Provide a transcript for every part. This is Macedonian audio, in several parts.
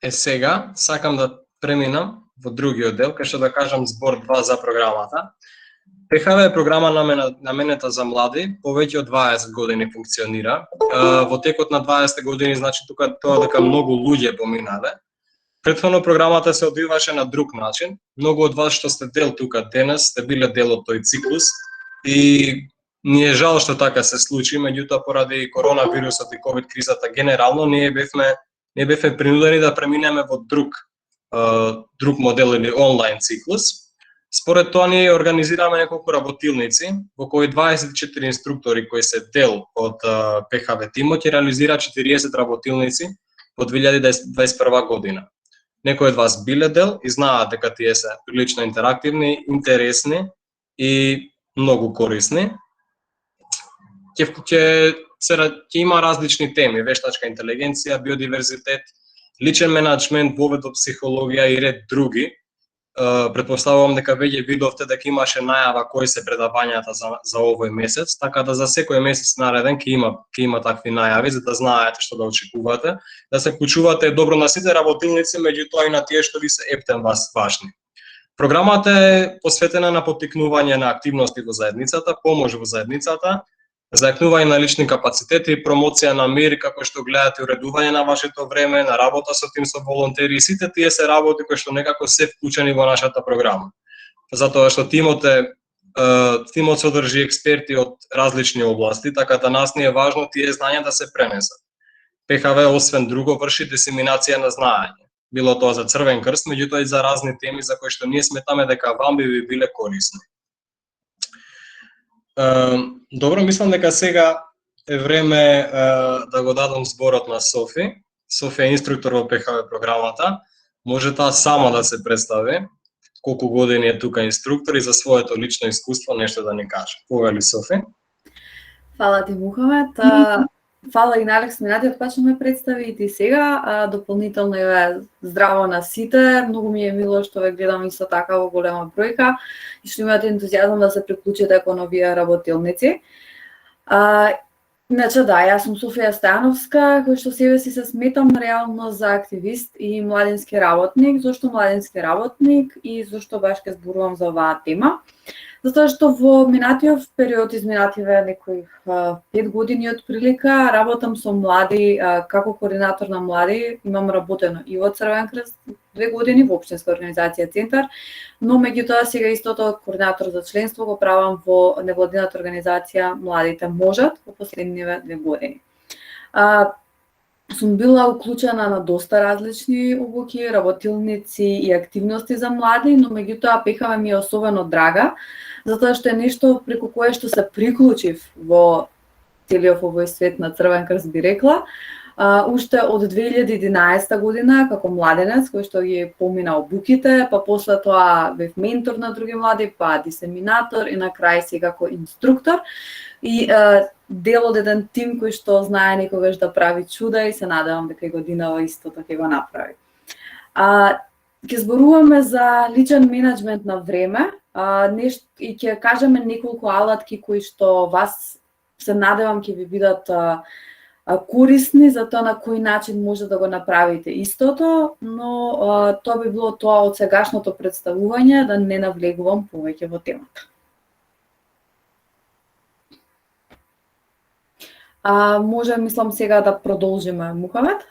Сега сакам да преминам во другиот дел, кај што да кажам збор 2 за програмата. ПХВ е програма наменета за млади, повеќе од 20 години функционира. Во текот на 20 години, значи тука тоа дека многу луѓе поминале. Претходно програмата се одвиваше на друг начин. Многу од вас што сте дел тука денес, сте биле дел од тој циклус и ни е жал што така се случи, меѓутоа поради коронавирусот и ковид кризата генерално ние бевме принудени да преминеме во друг модел или онлайн циклус. Според тоа ние организираме неколку работилници во кои 24 инструктори кои се дел од ПХВ тимот ќе реализира 40 работилници во 2021 година. Некои од вас биле дел и знаат дека тие се прилично интерактивни, интересни и многу корисни. Ќе има различни теми: вештачка интелигенција, биодиверзитет, личен менаџмент, вовед во психологија и ред други. Претпоставувам дека веќе видовте дека имаше најава кои се предавањата за овој месец, така да за секој месец нареден ќе има такви најави за да знаете што да очекувате, да се вклучувате добро на сите работилници, меѓутоа и на тие што ви се ептен важни. Програмата е посветена на поттикнување на активности во заедницата, помош во заедницата, зајакнување на лични капацитети и промоција на мир, како што гледате, уредување на вашето време, на работа со тим, со волонтери, и сите тие се работи кои што некако се вклучени во нашата програма. Затоа што тимот содржи експерти од различни области, така да нас ни е важно тие знања да се пренесат. ПХВ освен друго врши дисеминација на знаење, било тоа за Црвен крст, меѓутоа и за разни теми за кои што ние сметаме дека вам би ви биле корисни. Добро, мислам дека сега е време да го дадам зборот на Софи. Софи е инструктор во ПХВ програмата. Може таа сама да се представи, колку години е тука инструктор и за своето лично искуство нешто да ни каже. Кога ли, Софи? Фала ти, Мухамед. Фала и на Алекс Минатиот кој ме представи и ти сега. Дополнително е здраво на сите. Многу ми е мило што ве гледам исто така во голема бројка и што имате ентузијазам да се приклучите кон овие работилници. Иначе да, јас сум Софија Стојановска, кој што себе си се сметам реално за активист и младински работник. Зошто младински работник и зошто баш ќе зборувам за оваа тема? Затоа што во минатиот период, изминативе некои 5 години од прилика, работам со млади како координатор на млади. Имам работено и во Црвен крст 2 години во општинска организација Центар, но меѓутоа сега истото координатор за членство го правам во невладината организација Младите можат во последниве 2 години. Сум била уклучена на доста различни обуки, работилници и активности за млади, но меѓутоа ПХВ ми е особено драга, затоа што е нешто преку кое што се приклучив во целиот овој свет на Црвен крст, би рекла. Уште од 2011 година како младенец кој што ги помина обуките, па после тоа бев ментор на други млади, па дисеминатор и на крај сега како инструктор и дел од еден тим кој што знае некогаш да прави чуда и се надевам дека и годинава истото ќе го направи. Ќе зборуваме за личен менаџмент на време, и ќе кажеме неколку алатки кои што вас се надевам ќе ви бидат корисни за тоа на кој начин може да го направите истото, но тоа би било тоа од сегашното представување, да не навлегувам повеќе во темата. Може, мислам, сега да продолжиме, Мухамед?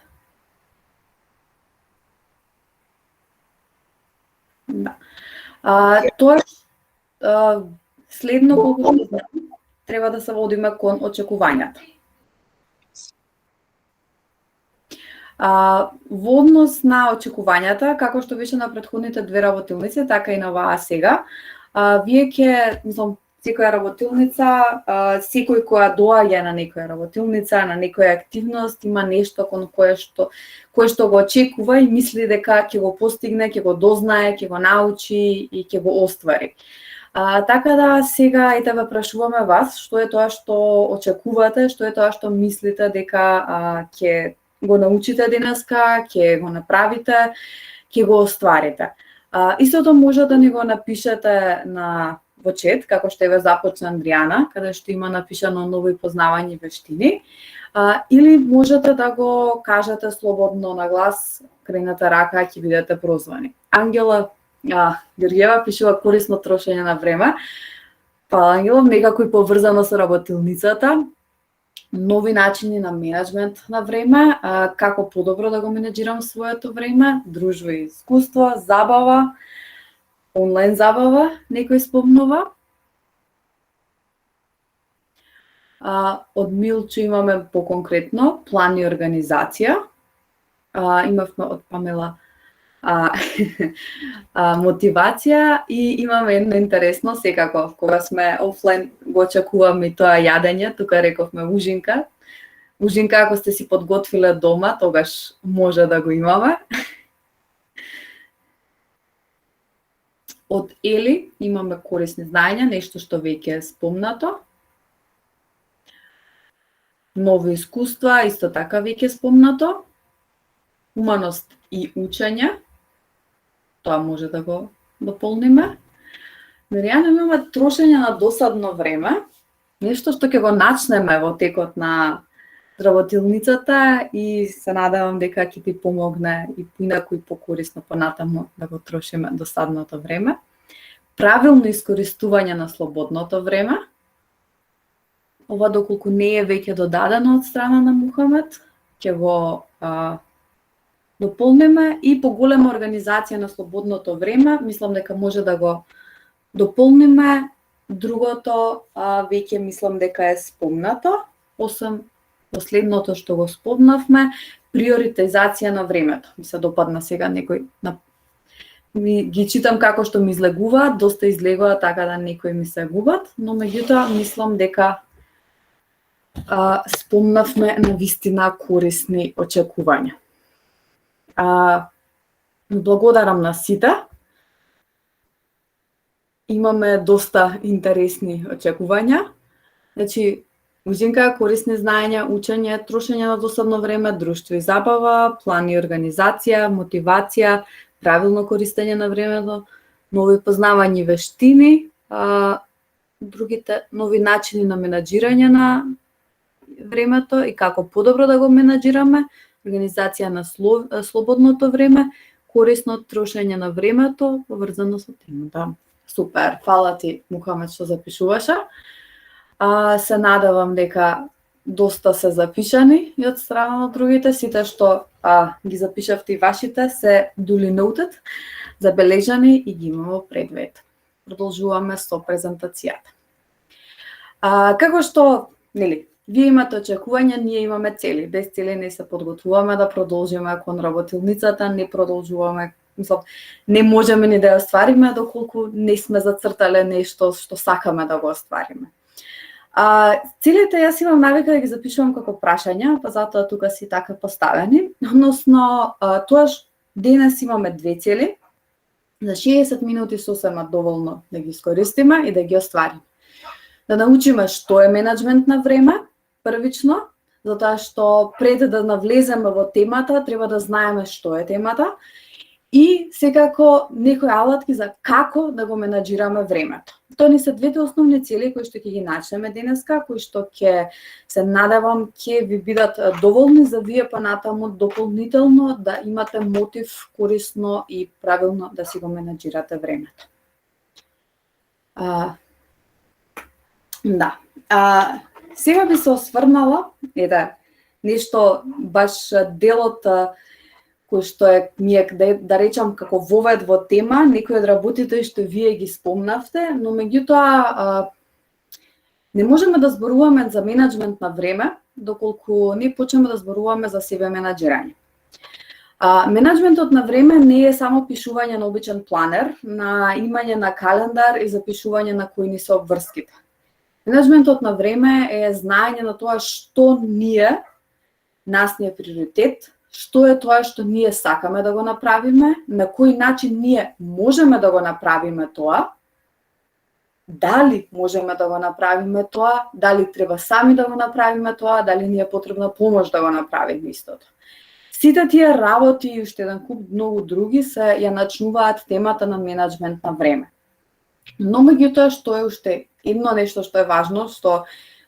Да. Тоа следно колку треба да се водиме кон очекувањата. Во однос на очекувањата, како што беше на претходните 2 работилници, така и на оваа сега, вие ќе, мислам, секоја работилница, секој која доаѓа на некоја работилница, на некоја активност, има нешто кон кое што го очекува и мисли дека ќе го постигне, ќе го дознае, ќе го научи и ќе го оствари. Така да сега ете ве прашуваме вас, што е тоа што очекувате, што е тоа што мислите дека ќе го научите денеска, ќе го направите, ќе го остварите. Истото може да ни го напишете во чет, како што еве започна Андријана, каде што има напишано нови познавања и вештини, или можете да го кажете слободно на глас крајната рака ќе бидете прозвани. Ангела Георгиева пишува корисно трошење на време. Па Ангелов некако и поврзано со работилницата, нови начини на менеджмент на време, како подобро да го менеджирам своето време, дружба и искуство, забава, онлайн забава, некој спомнува. Од Милчо имаме поконкретно план и организација. Имавме од Памела мотивација и имаме едно интересно, секако, кога сме офлайн го очекуваме и тоа јадење, тука рековме ужинка. Ужинка, ако сте си подготвиле дома, тогаш може да го имаме. Од Ели имаме корисни знаења, нешто што веќе е спомнато. Нови искуства, исто така веќе спомнато. Уманост и учење. Тоа може да го дополниме. Миријана, имаме трошење на досадно време, нешто што ќе го начнеме во текот на работилницата и се надевам дека ќе ти помогне и поинаку и покорисно понатаму да го трошиме досадното време. Правилно искористување на слободното време. Ова доколку не е веќе додадено од страна на Мухамед, ќе го дополниме и поголема организација на слободното време, мислам дека може да го дополниме. Другото веќе мислам дека е спомнато, освен последното што го спомнавме, приоритизација на времето. Ми се допадна сега некој ги читам како што ми излегуваат, доста излегуваат така да некои ми се губат, но меѓутоа мислам дека спомнавме на вистина корисни очекувања. Благодарам на сите. Имаме доста интересни очекувања. Значи, ужинка, корисни знаења, учење, трошење на досадно време, друштво и забава, план и организација, мотивација, правилно користење на времето, нови познавања и вештини, другите нови начини на менаџирање на времето и како подобро да го менаџираме, организација на слободното време, корисно трошење на времето, поврзано со темата. Супер, фала ти, Мухамед, што запишуваше. Се надевам дека доста се запишани и од страна на другите, сите што ги запишавте и вашите се duly noted, забележани и ги имаме предвид. Продолжуваме со презентацијата. Како што, вие имате очекувања, ние имаме цели. Без цели не се подготвуваме да продолжиме кон работилницата, не продолжуваме, не можеме ни да ја оствариме доколку не сме зацртале нешто што сакаме да го оствариме. Целите јас имам навика да ги запишувам како прашања, па затоа тука си така поставени. Односно, тоаш денес имаме две цели. За 60 минути сосема доволно да ги искористиме и да ги оствариме. Да научиме што е менеджмент на време, првично, затоа што пред да навлеземе во темата, треба да знаеме што е темата и секако некои алатки за како да го менаџираме времето. Тоа ни се двете основни цели кои што ќе ги начнеме денеска, кои што ќе се надевам ќе ви бидат доволни за вие понатаму дополнително да имате мотив корисно и правилно да си го менаџирате времето. Да. Сега би се осврнала, нешто баш делот кој што е да речам како вовед во тема, некои од работите што вие ги спомнавте, но меѓутоа не можеме да зборуваме за менеджмент на време доколку не почнеме да зборуваме за себе менаџирање. Менеджментот на време не е само пишување на обичен планер, на имање на календар и запишување на кои ни се обврските. Менеджментот на време е знаење на тоа што нас ни е приоритет, што е тоа што ние сакаме да го направиме, на кој начин ние можеме да го направиме тоа, дали можеме да го направиме тоа, дали треба сами да го направиме тоа, дали ни е потребна помош да го направиме истото. Сите тие работи и уште еден куп многу други се ја начнуваат темата на менеджмент на време. Но меѓутоа што е уште едно нешто што е важно, што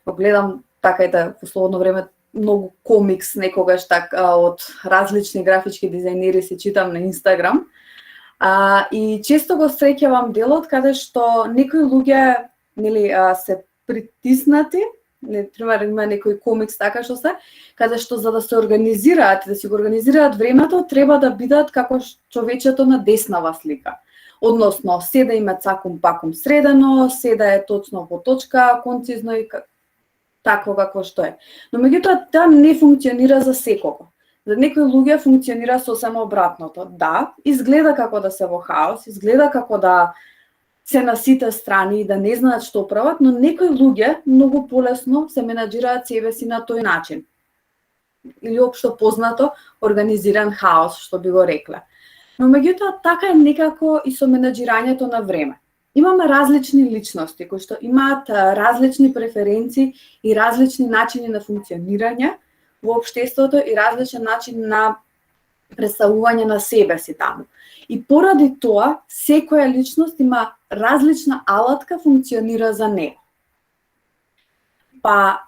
го гледам така и да во слободно време многу комикс некогаш така од различни графички дизајнери се читам на Инстаграм. И често го среќавам делот каде што некои луѓе се притиснати, пример има некој комикс така што се, каде што за да се организираат, да си го организираат времето, треба да бидат како човечето на деснава слика. Односно, се да има цакум пакум средено, се да е точно по точка, концизно и такво како што е. Но меѓутоа тоа не функционира за секого. За некои луѓе функционира сосема обратното. Да, изгледа како да се во хаос, изгледа како да се на сите страни и да не знаат што прават, но некои луѓе многу полесно се менаџираат себе си на тој начин. Или општо познато организиран хаос, што би го рекле. Но меѓутоа така е некако и со менаџирањето на време. Имаме различни личности кои што имаат различни преференции и различни начини на функционирање во општеството и различен начин на представување на себе си таму. И поради тоа, секоја личност има различна алатка функционира за него. Па,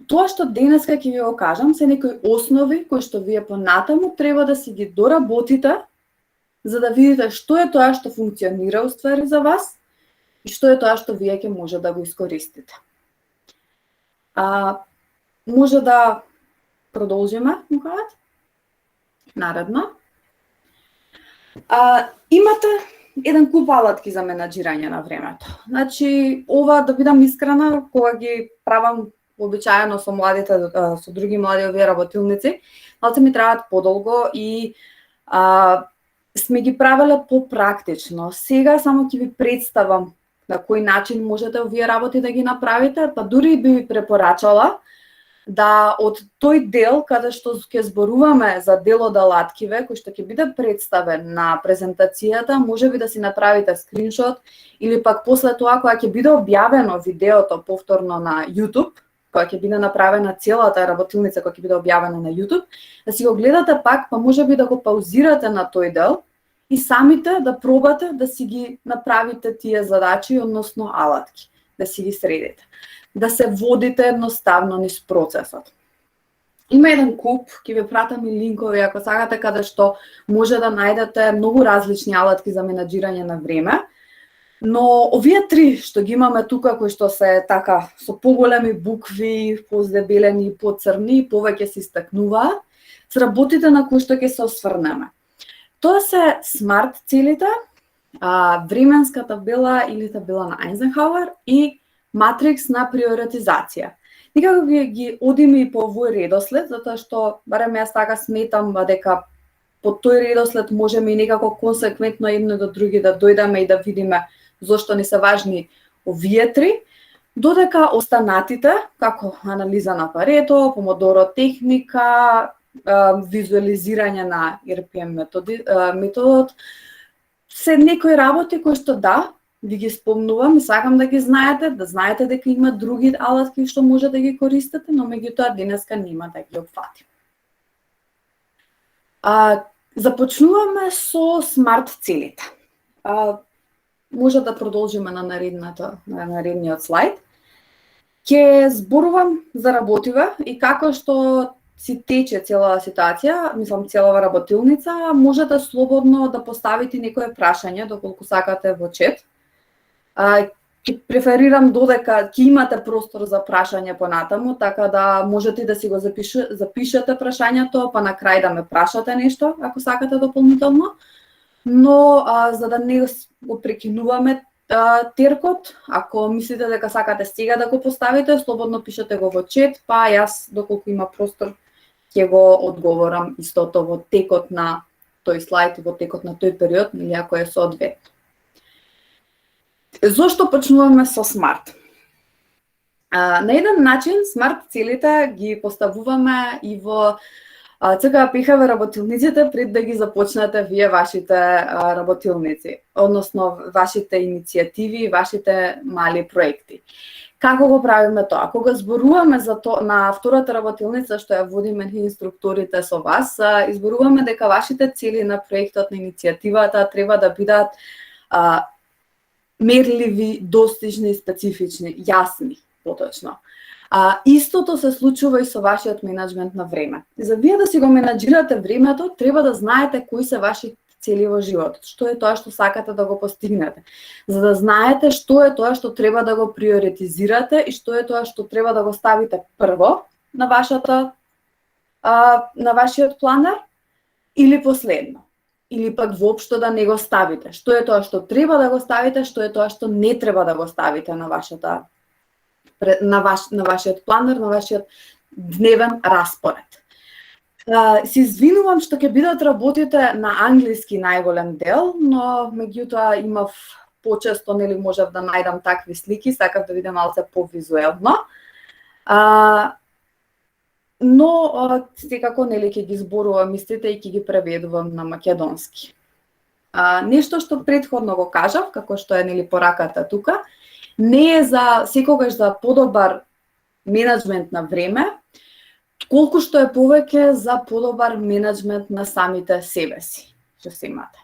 тоа што денеска ќе ви го кажам, се некои основи кои што вие понатаму треба да си ги доработите, за да видите што е тоа што функционира уствари за вас и што е тоа што вие ќе може да го искористите. Може да продолжиме, Мухамед? Наредно. Имате еден куп алатки за менаџирање на времето. Значи, ова, да бидам искрена, кога ги правам обичаено со младите, со други млади овие работилници, малце ми требаат подолго и сме ги правеле попрактично. Сега само ќе ви представам на кој начин можете овие работи да ги направите, па дури би ви препорачала да од тој дел каде што ќе зборуваме за делот алаткиве, кој што ќе биде представен на презентацијата, можеби да си направите скриншот или пак после тоа кога ќе биде објавено видеото повторно на YouTube, кога ќе биде направена целата работилница, кога ќе биде објавена на YouTube, да си го гледате пак, па можеби да го паузирате на тој дел и самите да пробате да си ги направите тие задачи, односно алатки, да си ги средите. Да се водите едноставно низ процесот. Има еден куп, ќе ви пратам и линкови ако сакате, каде што може да најдете многу различни алатки за менаџирање на време, но овие три што ги имаме тука, кои што се така со поголеми букви, поздебелени и поцрни, повеќе се истакнуваат, се работите на кои што ќе се осврнеме. Тоа се смарт целите, временска табела или табела на Айзенхауер и матрикс на приоритизација. Никако ги одиме и по овој редослед, затоа што, барем јас така сметам дека по тој редослед можеме и некако консеквентно едно до други да дојдеме и да видиме зошто ни се важни овие три, додека останатите, како анализа на Парето, помодоро техника, визуализирање на RPM методот, се некои работи кои што да, ви ги спомнувам и сакам да ги знаете дека има други алатки што може да ги користите, но меѓутоа денеска нема да ги опфатим. Започнуваме со смарт целите. Може да продолжиме на наредниот слайд. Ќе зборувам за работиве и како што си тече целава ситуација, целава работилница, можете слободно да поставите некое прашање, доколку сакате во чет. Ќе преферирам додека ќе имате простор за прашање понатаму, така да можете да си го запишете прашањето, па на крај да ме прашате нешто, ако сакате дополнително. Но за да не го прекинуваме теркот, ако мислите дека сакате сега да го поставите, слободно пишете го во чет, па јас доколку има простор ќе го одговорам истото во текот на тој слайд и во текот на тој период, или ако е соодветно. Зошто почнуваме со смарт? На еден начин смарт целите ги поставуваме и во ЦКПХВ работилниците пред да ги започнете вие вашите работилници, односно вашите иницијативи, вашите мали проекти. Како го правиме тоа? Кога зборуваме за тоа на втората работилница што ја водиме инструкторите со вас, изборуваме дека вашите цели на проектот, на иницијативата треба да бидат мерливи, достижни, специфични, јасни, поточно. Истото се случува и со вашиот менаџмент на време. За вие да си го менаџирате времето, треба да знаете кои се вашите цели во животот, што е тоа што сакате да го постигнете. За да знаете што е тоа што треба да го приоритизирате и што е тоа што треба да го ставите прво на вашиот планер или последно. Или пак воопшто да не го ставите. Што е тоа што треба да го ставите, што е тоа што не треба да го ставите на вашиот планер, на вашиот дневен распоред. Се извинувам што ќе бидат работите на англиски најголем дел, но меѓутоа имав почесто, нели, можев да најдам такви слики, сакав да видам малце повизуелно. Но секако, нели, ќе ги зборувам истите и ќе ги преведувам на македонски. Нешто што претходно го кажав, како што е, нели, пораката тука, не е за секогаш за подобар менаџмент на време, колку што е повеќе за подобар менаџмент на самите себе си, што се имате.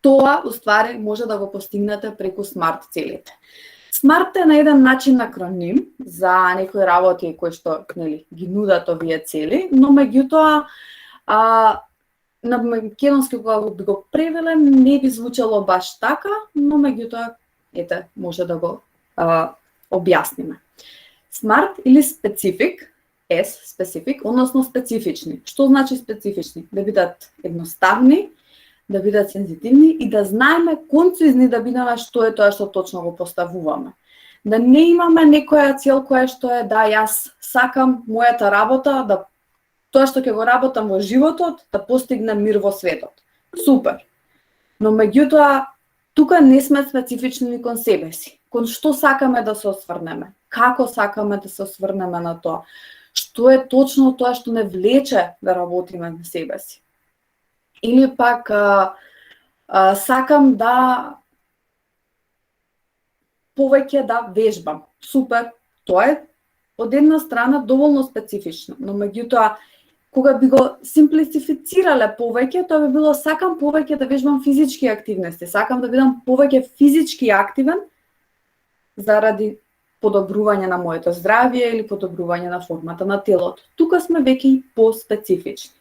Тоа, уствари, може да го постигнете преку смарт целите. Смарт е на еден начин акроним за некои работи кои што, нели, ги нудат овие цели, но меѓутоа на македонски кога би го превеле не би звучало баш така, но меѓутоа ете може да го објасниме. Смарт или специфик, specific, односно специфични. Што значи специфични? Да бидат едноставни, да бидат сензитивни и да знаеме концизни да бидеме што е тоа што точно го поставуваме. Да не имаме некоја цел која што е да јас сакам мојата работа, да тоа што ќе го работам во животот, да постигнем мир во светот. Супер. Но меѓутоа тука не сме специфични ни кон себе си. Кон што сакаме да се осврнеме? Како сакаме да се осврнеме на тоа? Што е точно тоа што не влече да работиме на себе си? Или пак сакам да повеќе да вежбам. Супер, тоа е од една страна доволно специфично, но меѓутоа кога би го симплицифицирале повеќе, тоа би било сакам повеќе да вежбам физички активности, сакам да бидам повеќе физички активен заради подобрување на моето здравје или подобрување на формата на телото. Тука сме веќе по-специфични.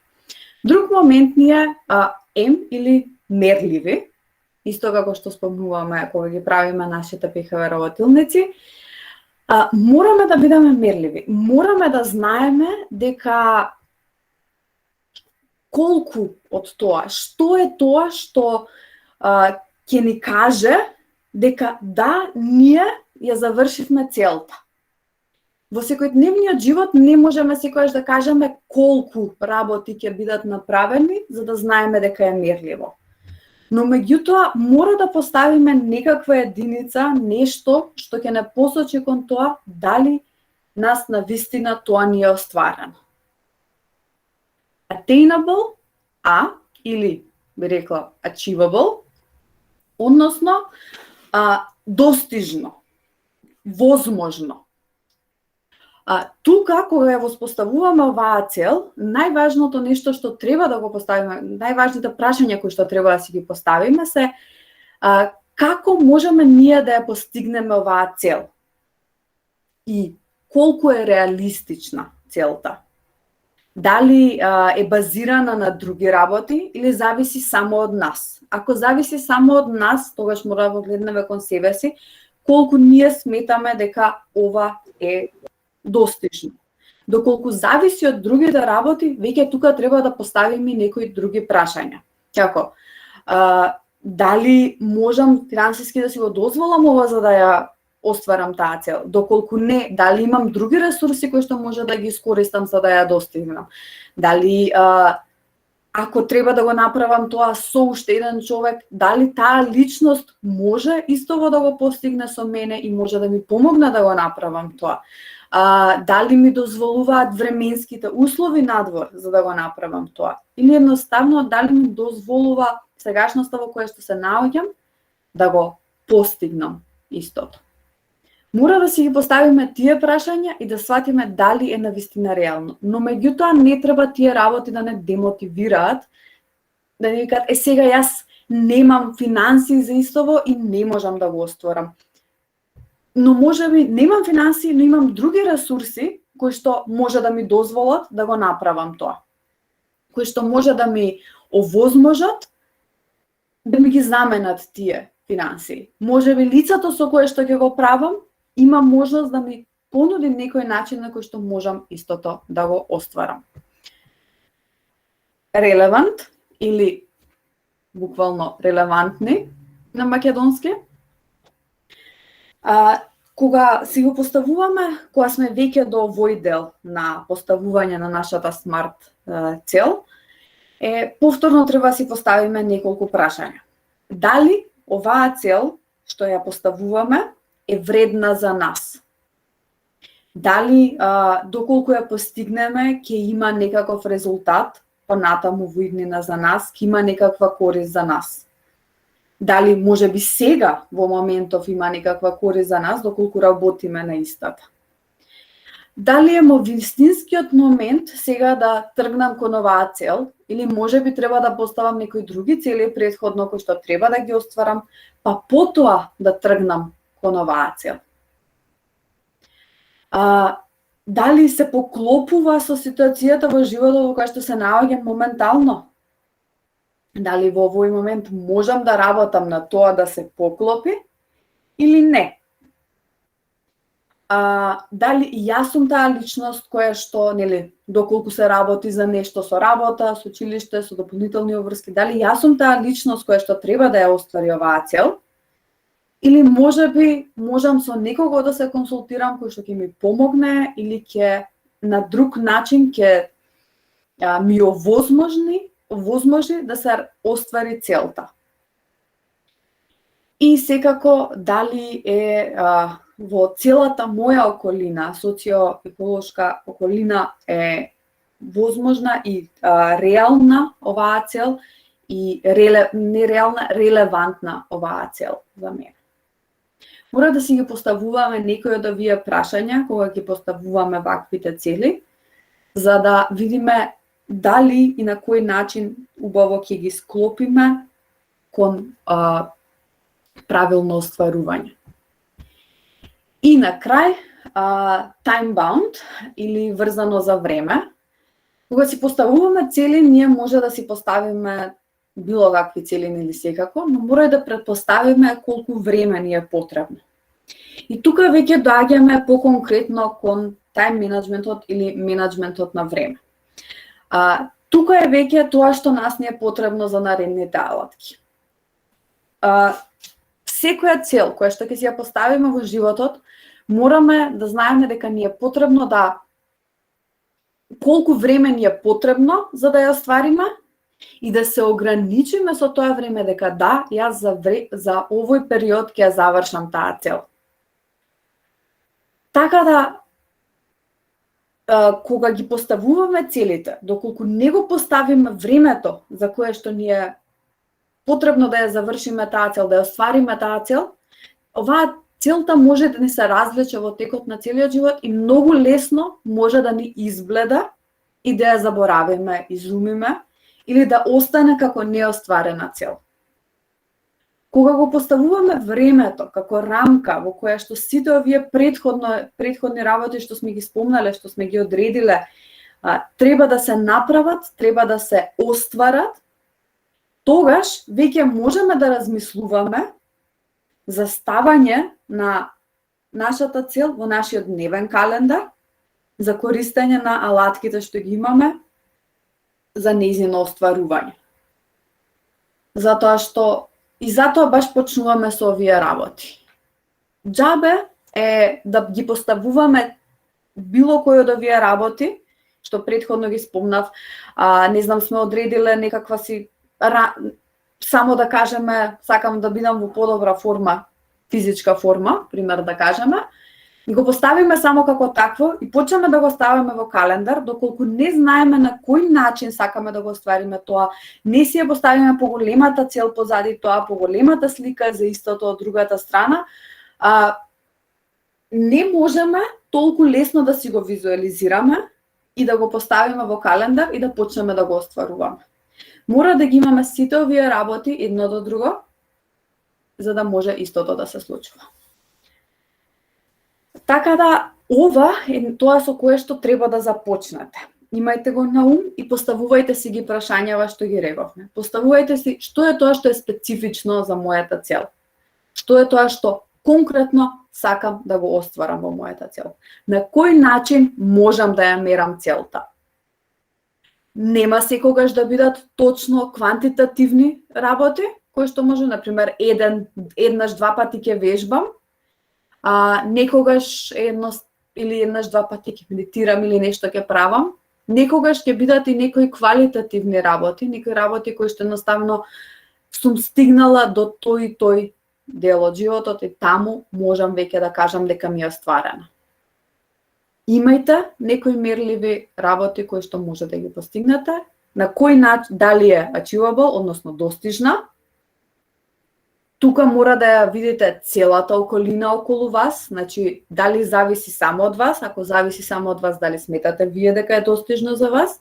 Друг момент ни е М или мерливи, исто како што спомнуваме кога ги правиме нашите ПХВ работилници. Мораме да бидеме мерливи. Мораме да знаеме дека колку од тоа, што е тоа што ќе ни каже дека да, ние ја завршивме целта. Во секојдневниот живот не можеме секогаш да кажеме колку работи ќе бидат направени за да знаеме дека е мерливо. Но меѓутоа мора да поставиме некаква единица, нешто што ќе не посочи кон тоа дали нас навистина тоа ни е остварено. Attainable, или би рекла achievable, односно достижно, возможно. Тука, кога ја воспоставуваме оваа цел, најважното нешто што треба да го поставиме, најважните прашања кои што треба да си ги поставиме се како можеме ние да ја постигнеме оваа цел и колку е реалистична целта. Дали е базирана на други работи или зависи само од нас. Ако зависи само од нас, тогаш мора да го гледнеме кон себе си колку ние сметаме дека ова е достижно. Доколку зависи од другите работи, веќе тука треба да поставиме некои други прашања. Како? Дали можам финансиски да си го дозволам ова за да ја остварам таа цел? Доколку не, дали имам други ресурси кои што може да ги искористам за да ја достигнам? Дали ако треба да го направам тоа со уште еден човек, дали таа личност може истово да го постигне со мене и може да ми помогне да го направам тоа? Дали ми дозволуваат временските услови надвор за да го направам тоа? Или едноставно дали ми дозволува сегашноста во која што се наоѓам да го постигнам истото? Мора да си ги поставиме тие прашања и да сватиме дали е навистина реално. Но меѓутоа не треба тие работи да не демотивираат, да не викаат сега јас немам финанси за истово и не можам да го остварам. но можеби немам финансии, но имам други ресурси кои што може да ми дозволат да го направам тоа. Кои што може да ми овозможат да ми ги заменат тие финансии. Можеби лицето со кое што ќе го правам има можност да ми понуди некој начин на кој што можам истото да го остварам. Релевант или буквално релевантни на македонски. Кога си го поставуваме, кога сме веќе до овој дел на поставување на нашата смарт цел, повторно треба да си поставиме неколку прашања. Дали оваа цел што ја поставуваме е вредна за нас? Дали доколку ја постигнеме ќе има некаков резултат понатаму во иднина за нас, ќе има некаква корист за нас? Дали можеби сега во моментов има некаква корист за нас доколку работиме на истата? Дали е вистинскиот момент сега да тргнам кон оваа цел или можеби треба да поставам некои други цели претходно кои што треба да ги остварам, па потоа да тргнам кон оваа цел? Дали се поклопува со ситуацијата во животот во која што се наоѓам моментално? Дали во овој момент можам да работам на тоа да се поклопи или не? Дали јас сум таа личност која што, доколку се работи за нешто со работа, со училиште, со дополнителни обврски, дали јас сум таа личност која што треба да ја оствари оваа цел? Или можеби можам со некого да се консултирам кој што ќе ми помогне или ќе на друг начин ќе ми овозможи да се оствари целта. И секако дали е во целата моја околина, социоеколошка околина е возможна и реална оваа цел и нереална, релевантна оваа цел за мене. Мора да си ги поставуваме некои од овие прашања кога ги поставуваме ваквите цели, за да видиме дали и на кој начин убаво ќе ги склопиме кон правилно остварување. И на крај, time bound или врзано за време. Кога си поставуваме цели, ние може да си поставиме било какви цели или секако, но мора и да претпоставиме колку време ни е потребно. И тука веќе доаѓаме по-конкретно кон time менеджментот или менеджментот на време. Тука е веќе тоа што нас не е потребно за наредните алатки. Секоја цел која што ќе си ја поставиме во животот, мораме да знаеме дека ни е потребно колку време ни е потребно за да ја оствариме и да се ограничиме со тоа време дека да, јас за овој период ќе ја завршам таа цел. Така да, кога ги поставуваме целите, доколку не го поставиме времето за кое што ни е потребно да ја завршиме таа цел, да ја оствариме таа цел, оваа целта може да ни се развлече во текот на целиот живот и многу лесно може да ни избледа и да ја заборавиме, изумиме или да остане како неостварена цел. Кога го поставуваме времето како рамка во која што сите овие претходни работи што сме ги спомнале, што сме ги одредиле, треба да се направат, треба да се остварат, тогаш веќе можеме да размислуваме за ставање на нашата цел во нашиот дневен календар, за користење на алатките што ги имаме за нејзино остварување. Затоа баш почнуваме со овие работи. Џабе е да ги поставуваме било кој од овие работи, што претходно ги спомнав, сме одредиле некаква си само да кажеме, сакам да бидам во подобра форма, физичка форма, пример да кажеме, и го поставиме само како такво и почнеме да го ставаме во календар, доколку не знаеме на кој начин сакаме да го оствариме тоа, не си ја поставиме поголемата цел позади тоа, поголемата слика за истото од другата страна, не можеме толку лесно да си го визуализираме и да го поставиме во календар и да почнеме да го остваруваме. Мора да ги имаме сите овие работи едно до друго, за да може истото да се случува. Така да, ова е тоа со кое што треба да започнете. Имајте го на ум и поставувајте си ги прашањава што ги рековме. Поставувајте си што е тоа што е специфично за мојата цел. Што е тоа што конкретно сакам да го остварам во мојата цел. На кој начин можам да ја мерам целта? Нема секогаш да бидат точно квантитативни работи, кои што може, например, еднаш, два пати ќе вежбам, некогаш еднаш, два пати ќе медитирам или нешто ќе правам. Некогаш ќе бидат и некои квалитативни работи, некои работи кои што едноставно сум стигнала до тој и тој дел од животот и таму можам веќе да кажам дека ми е остварена. Имајте некои мерливи работи кои што може да ги постигнете, на кој начин, дали е achievable, односно достижна. Тука мора да ја видите целата околина околу вас, значи дали зависи само од вас, ако зависи само од вас, дали сметате вие дека е достижно за вас.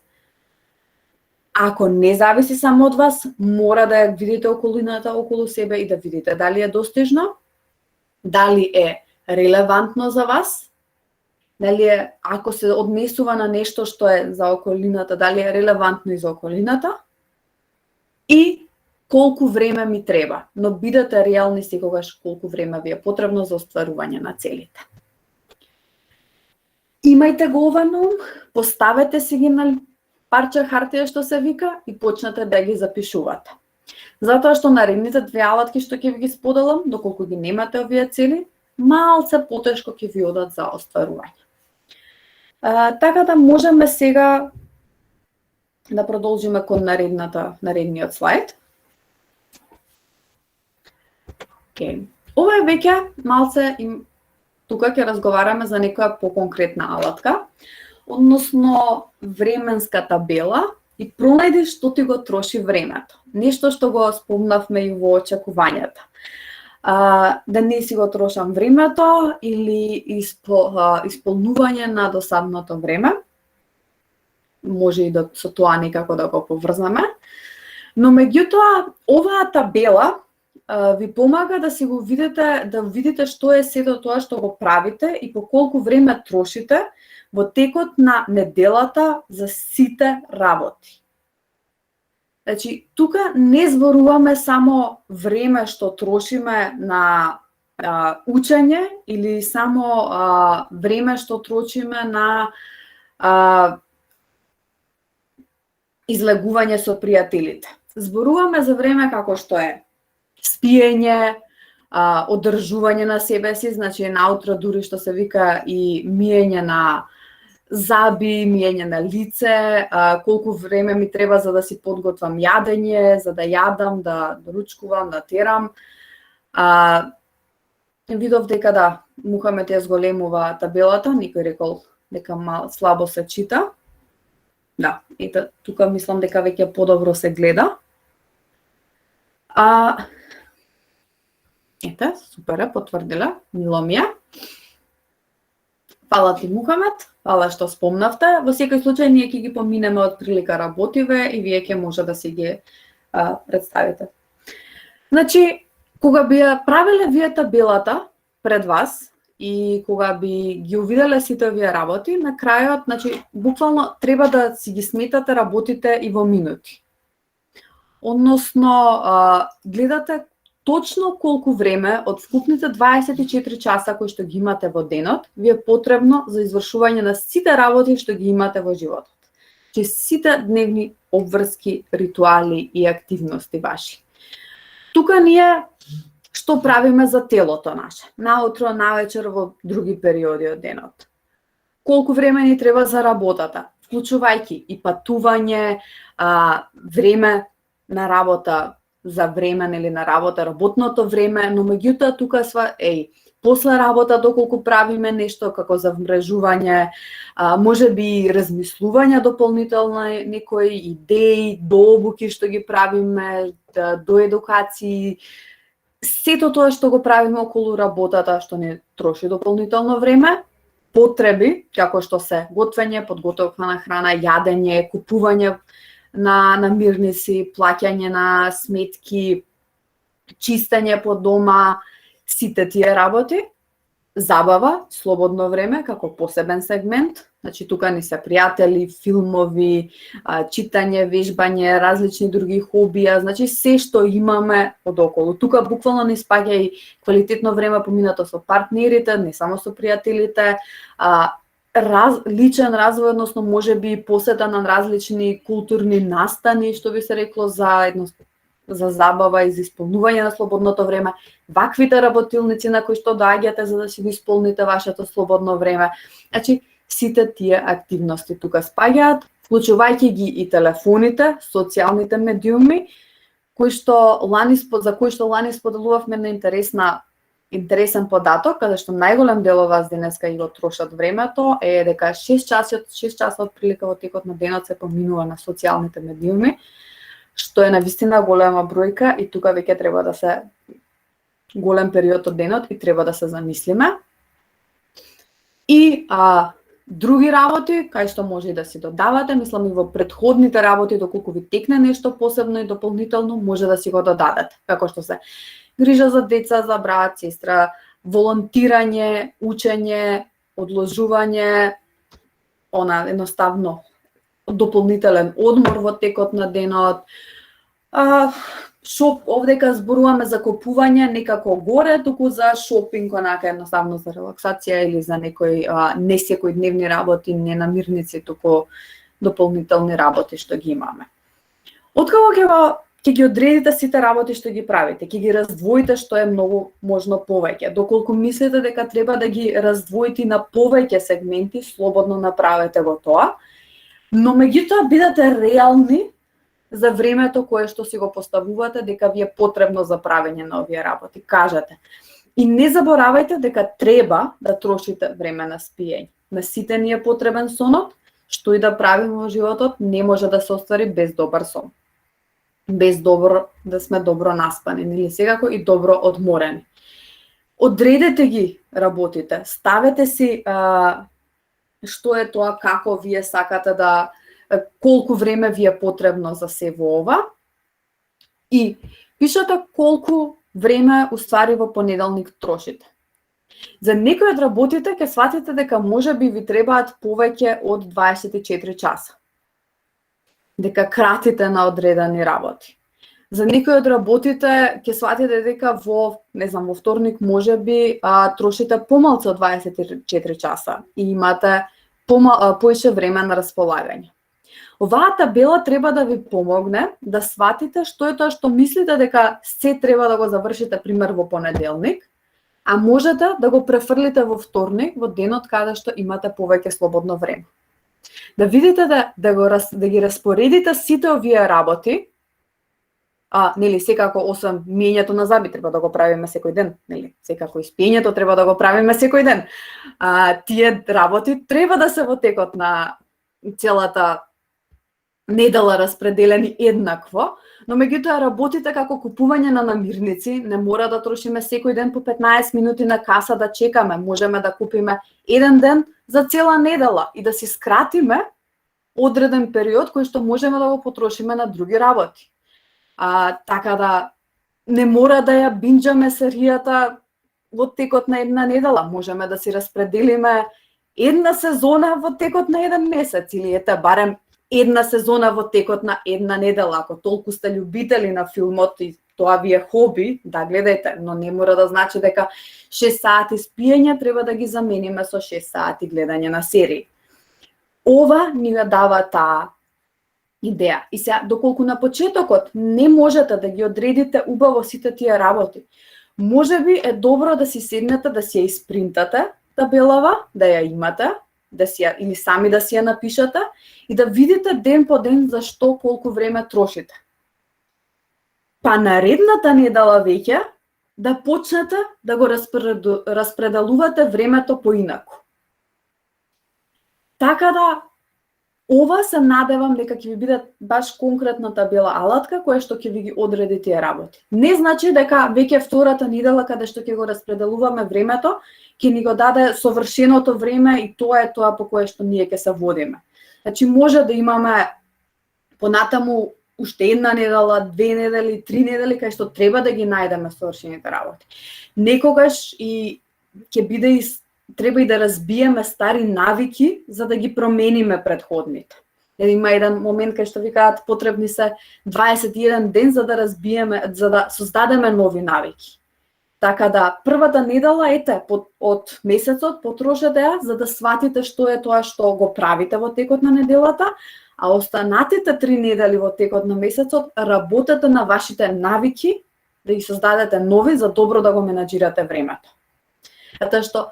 Ако не зависи само од вас, мора да ја видите околината околу себе и да видите дали е достижно, дали е релевантно за вас, дали е, ако се однесува на нешто што е за околината, дали е релевантно и за околината, и колку време ми треба, но бидете реални секогаш колку време ви е потребно за остварување на целите. Имајте го ова на ум, поставете си ги на парче хартија што се вика и почнете да ги запишувате. Затоа што наредните две алатки што ќе ви ги споделам, доколку ги немате овие цели, малце потешко ќе ви одат за остварување. Така да можеме сега да продолжиме кон наредниот слайд. Ова е веќе малце тука ќе разговараме за некоја поконкретна алатка, односно временска табела и пронајди што ти го троши времето. Нешто што го спомнавме и во очекувањата. Да не си го трошам времето или исполнување на досадното време. Може и да со тоа некако да го поврзаме. Но меѓутоа, оваа табела ви помага да си го видите, да видите што е сето тоа што го правите и по колку време трошите во текот на неделата за сите работи. Значи, тука не зборуваме само време што трошиме на учење или само време што трошиме на излегување со пријателите. Зборуваме за време како што е спиење, одржување на себе си, значи наутро дури што се вика и миење на заби, миење на лице, колку време ми треба за да си подготвам јадење, за да јадам, да ручкувам, да терам. Видов дека да, Мухамед ја зголемува табелата, некој рекол дека мал слабо се чита. Да, ете, тука мислам дека веќе подобро се гледа. Ете, супер е, потврдила, мило ми е. Фала ти, Мухамед, фала што спомнавте. Во секој случај, ние ќе ги поминеме од прилика работиве и вие ќе може да си ги представите. Значи, кога би ја правиле вие табелата пред вас и кога би ги увиделе сите овие работи, на крајот, значи, буквално треба да си ги сметате работите и во минути. Односно, гледате точно колку време од вкупните 24 часа кои што ги имате во денот, ви е потребно за извршување на сите работи што ги имате во животот. Че сите дневни обврски, ритуали и активности ваши. Тука ние што правиме за телото наше? Наутро, навечер, во други периоди од денот. Колку време ни треба за работата, вклучувајќи и патување, време на работа, за време или на работа, работното време, но меѓутоа тука после работа доколку правиме нешто како за вмрежување, може би размислување дополнително некои идеи, до обуки што ги правиме, до едукации, сето тоа што го правиме околу работата, што не троши дополнително време, потреби, како што се готвење, подготовка на храна, јадење, купување на намирници, плаќање на сметки, чистење по дома, сите тие работи, забава, слободно време како посебен сегмент. Значи тука ни се пријатели, филмови, читање, вежбање, различни други хобија, значи се што имаме одоколу. Тука буквално ни спаѓа и квалитетно време поминато со партнерите, не само со пријателите, личен развој, односно можеби посета на различни културни настани, што би се рекло за забава и за исполнување на слободното време, ваквите работилници на кои што доаѓате за да си го исполните вашето слободно време. Значи, сите тие активности тука спаѓаат, вклучувајќи ги и телефоните, социјалните медиуми, за кои што лани споделувавме на интересен податок, каде што најголем дел од вас денеска и го трошат времето, е дека 6 часа од прилика во текот на денот се поминува на социјалните медиуми, што е навистина голема бројка и тука веќе треба да се голем период од денот и треба да се замислиме. И други работи, кај што може и да си додавате, мислам и во предходните работи, доколку ви текне нешто посебно и дополнително, може да си го додадете, како што се грижа за деца, за брат, сестра, волонтирање, учење, одложување, едноставно дополнителен одмор во текот на денот. Овдека зборуваме за купување некако горе, туку за шопинг, онака едноставно за релаксација или за некои не секојдневни работи, не намирници, туку дополнителни работи што ги имаме. Откако ќе ги одредите сите работи што ги правите, ќе ги раздвоите што е многу можно повеќе. Доколку мислите дека треба да ги раздвоите на повеќе сегменти, слободно направете го тоа, но меѓутоа бидете реални за времето кое што си го поставувате дека ви е потребно за правење на овие работи. Кажете. И не заборавајте дека треба да трошите време на спиење. На сите ни е потребен сонот, што и да правиме во животот, не може да се оствари без добар сон. Без да сме добро наспани, или секако и добро одморени. Одредете ги работите, ставете си што е тоа, како вие сакате да, колку време ви е потребно за се во ова и пишете колку време уствари во понеделник трошите. За некои од работите ќе сватите дека можеби ви требаат повеќе од 24 часа. Дека кратите на одредени работи. За некои од работите ќе сватите дека во вторник можеби трошите помалку од 24 часа и имате поише време на располагање. Оваа табела треба да ви помогне да сватите што е тоа што мислите дека се треба да го завршите пример во понеделник, а можете да го префрлите во вторник, во денот каде што имате повеќе слободно време. Да видите да ги распоредите сите овие работи, секако освен миењето на зъби треба да го правиме секој ден, секако и спиењето треба да го правиме секој ден. Тие работи треба да се во текот на целата недела распределени еднакво, но меѓутоа работите како купување на намирници не мора да трошиме секој ден по 15 минути на каса да чекаме, можеме да купиме еден ден за цела недела и да си скратиме одреден период кој што можеме да го потрошиме на други работи. Така да не мора да ја бинџаме серијата во текот на една недела, можеме да си распределиме една сезона во текот на еден месец или барем една сезона во текот на една недела. Ако толку сте љубители на филмот и тоа ви е хоби, да гледајте, но не мора да значи дека 6 сати спиење треба да ги замениме со 6 сати гледање на серии. Ова ни ја дава таа идеја. И сега, доколку на почетокот не можете да ги одредите убаво сите тие работи, можеби е добро да си седнете, да си ја испринтате табелава, да ја имате, или сами да си ја напишете и да видите ден по ден за што колку време трошите. Па наредната недела веќе да почнете да го распределувате времето поинаку. Така да ова се надевам дека ќе ви биде баш конкретна табела алатка која што ќе ви ги одреди тие работи. Не значи дека веќе втората недела каде што ќе го распределуваме времето, ќе ни го даде совршеното време и тоа е тоа по кое што ние ќе се водиме. Значи може да имаме понатаму уште една недела, 2 недели, 3 недели кај што треба да ги најдеме совршените работи. Некогаш и ќе биде и треба и да разбиеме стари навики за да ги промениме претходните. Има еден момент кај што викаат потребни се 21 ден за да разбиеме, за да создадеме нови навики. Така да првата недела од месецот потрошете ја за да сватите што е тоа што го правите во текот на неделата, а останатите 3 недели во текот на месецот работете на вашите навики да ги создадете нови за добро да го менаџирате времето. Затоа што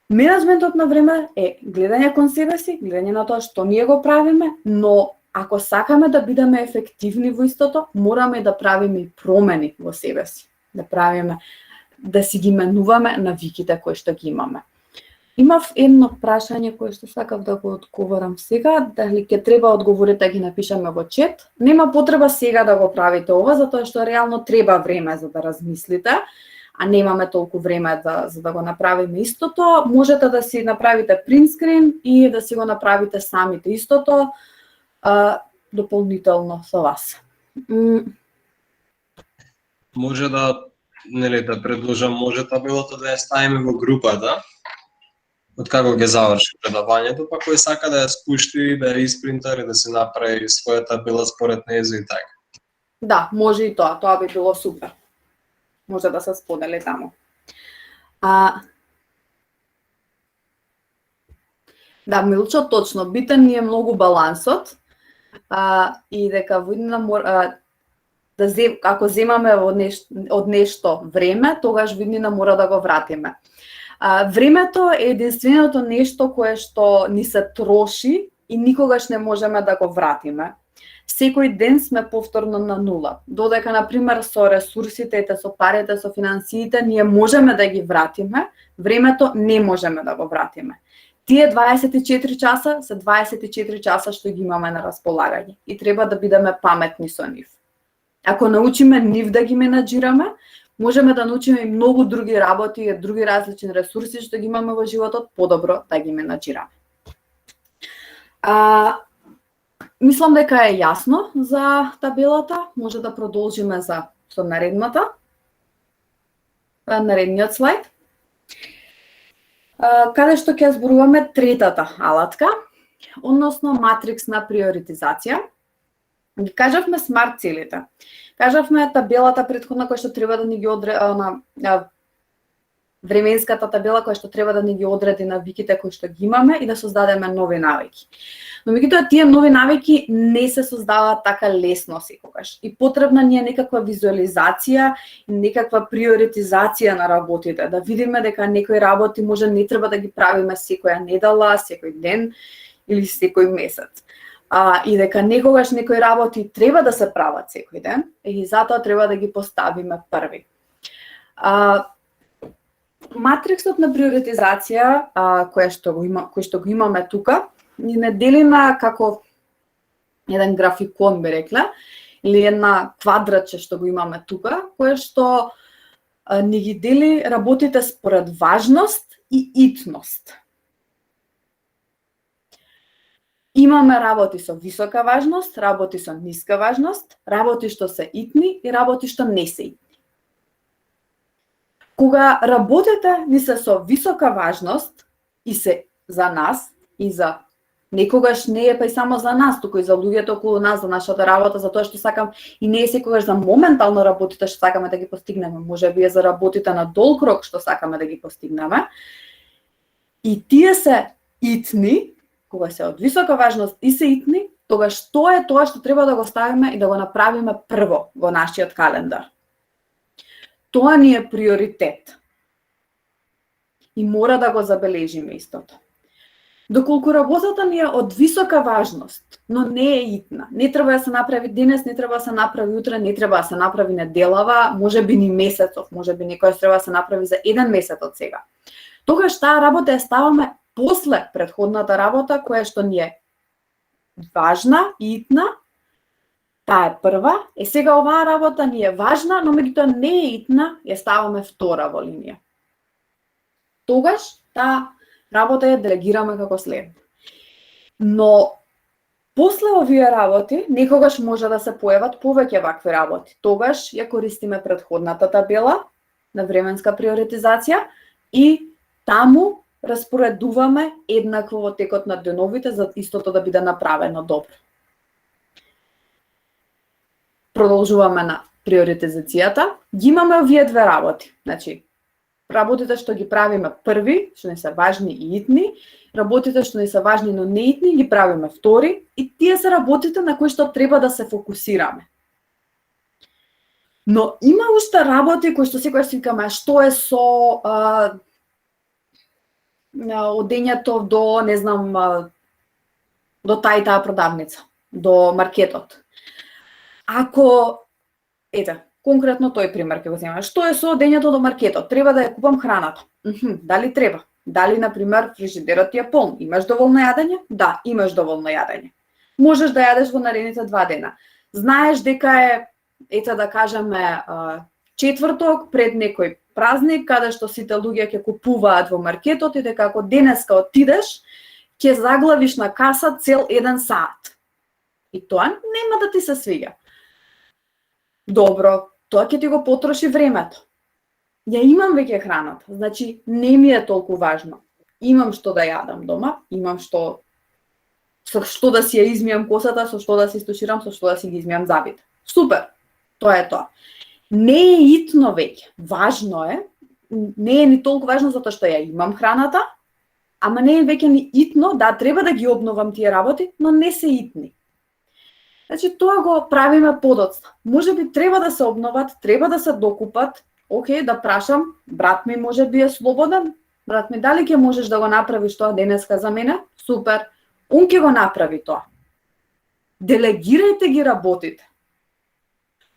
менаџментот на време е гледање кон себе си, гледање на тоа што ние го правиме, но ако сакаме да бидеме ефективни во истото, мораме да правиме и промени во себе си. Да си ги менуваме навиките кои што ги имаме. Имав едно прашање кое што сакав да го одговорам сега, дали ќе треба одговорите да ги напишеме во чет. Нема потреба сега да го правите ова, затоа што реално треба време за да размислите, а немаме толку време за да го направиме истото. Можете да си направите принтскрин и да си го направите самите истото дополнително со вас. Може да да предложам, може табелата да ја ставиме во групата, од како ќе заврши предавањето, па кој сака да ја спушти, да ја испринта или да се направи своја табела според нејзо и така. Да, може и тоа би било супер. Може да се сподели таму. Да, Милчо, точно, битен ни е многу балансот и дека во иднина ако земаме од нешто време, тогаш во иднина мора да го вратиме. Времето е единственото нешто кое што ни се троши и никогаш не можеме да го вратиме. Секој ден сме повторно на нула. Додека, например, со ресурсите, со парите, со финансиите, ние можеме да ги вратиме, времето не можеме да го вратиме. Тие 24 часа се 24 часа што ги имаме на располагање и треба да бидеме паметни со нив. Ако научиме нив да ги менаџираме, можеме да научиме и многу други работи и други различни ресурси што ги имаме во животот подобро да ги менаџираме. Мислам дека е јасно за табелата, може да продолжиме со наредниот слайд. Каде што ќе зборуваме третата алатка, односно матриксна приоритизација. Ги кажавме смарт целите. Кажавме табелата претходна која што треба да ни ги временската табела која што треба да ни ги одреди навиките кои што ги имаме и да создадеме нови навики. Но меѓутоа тие нови навики не се создаваат така лесно секогаш. И потребна ни е некаква визуализација и некаква приоритизација на работите, да видиме дека некои работи може не треба да ги правиме секоја недела, секој ден или секој месец. И дека некогаш некои работи треба да се прават секој ден и затоа треба да ги поставиме први. Матриксот на приоритизација кој што го имаме тука, ни не дели на како еден графикон, би рекла, или една квадратче што го имаме тука, кое што ни ги дели работите според важност и итност. Имаме работи со висока важност, работи со ниска важност, работи што се итни и работи што не се итни. Кога работите ни се со висока важност и се за нас и за некогаш не е па и само за нас, туку и за луѓето околу нас, за нашата работа, за тоа што сакам и не е секогаш за моментално работите што сакаме да ги постигнеме, можеби е за работите на долг рок што сакаме да ги постигнеме. И тие се итни, кога се од висока важност и се итни, тогаш тоа е тоа што треба да го ставиме и да го направиме прво во нашиот календар. Тоа ни е приоритет. И мора да го забележиме истото. Доколку работата ни е од висока важност, но не е итна, не треба да се направи денес, не треба да се направи утре, не треба да се направи неделава, можеби ни месецов, можеби некојаш треба да се направи за еден месец од сега. Тогаш таа работа ја ставаме после претходната работа, која што ни е важна и итна, таа е прва, сега оваа работа ни е важна, но меѓутоа не е итна, ја ставаме втора во линија. Тогаш таа работа ја делегираме како следва. Но после овие работи, некогаш може да се појават повеќе вакви работи. Тогаш ја користиме претходната табела на временска приоритизација и таму распоредуваме еднакво во текот на деновите за истото да биде направено добро. Продолжуваме на приоритизацијата. Ги имаме овие две работи. Значи, работите што ги правиме први, што не се важни и итни, работите што не се важни но не итни, ги правиме втори, и тие се работите на кои што треба да се фокусираме. Но има уште работи кои што секогаш си викаме што е со одењето до, не знам, до тај таа продавница, до маркетот. Ако, конкретно тој пример ќе го земаме. Што е со одењето до маркетот? Треба да ја купам храната. Дали треба? Дали, например, фрижидерот ти е полн? Имаш доволно јадење? Да, имаш доволно јадење. Можеш да јадеш во наредните 2 дена. Знаеш дека е, да кажеме, четврток пред некој празник, каде што сите луѓе ќе купуваат во маркетот и дека ако денеска отидеш, ќе заглавиш на каса цел 1 саат. И тоа нема да ти се свиѓа. Добро, тоа ќе ти го потроши времето. Ја имам веќе храната, значи не ми е толку важно. Имам што да јадам дома, имам со што да си ја измијам косата, со што да си истуширам, со што да си ги измијам зъбите. Супер, тоа е тоа. Не е итно веќе, важно е, не е ни толку важно затоа што ја имам храната, ама не е веќе ни итно, да, треба да ги обновам тие работи, но не се итни. Значи, тоа го правиме подоцна. Може би треба да се обноват, треба да се докупат. Океј, да прашам, брат ми може би е слободен? Брат ми, дали ќе можеш да го направиш тоа денеска за мене? Супер. Он ќе го направи тоа. Делегирајте ги работите.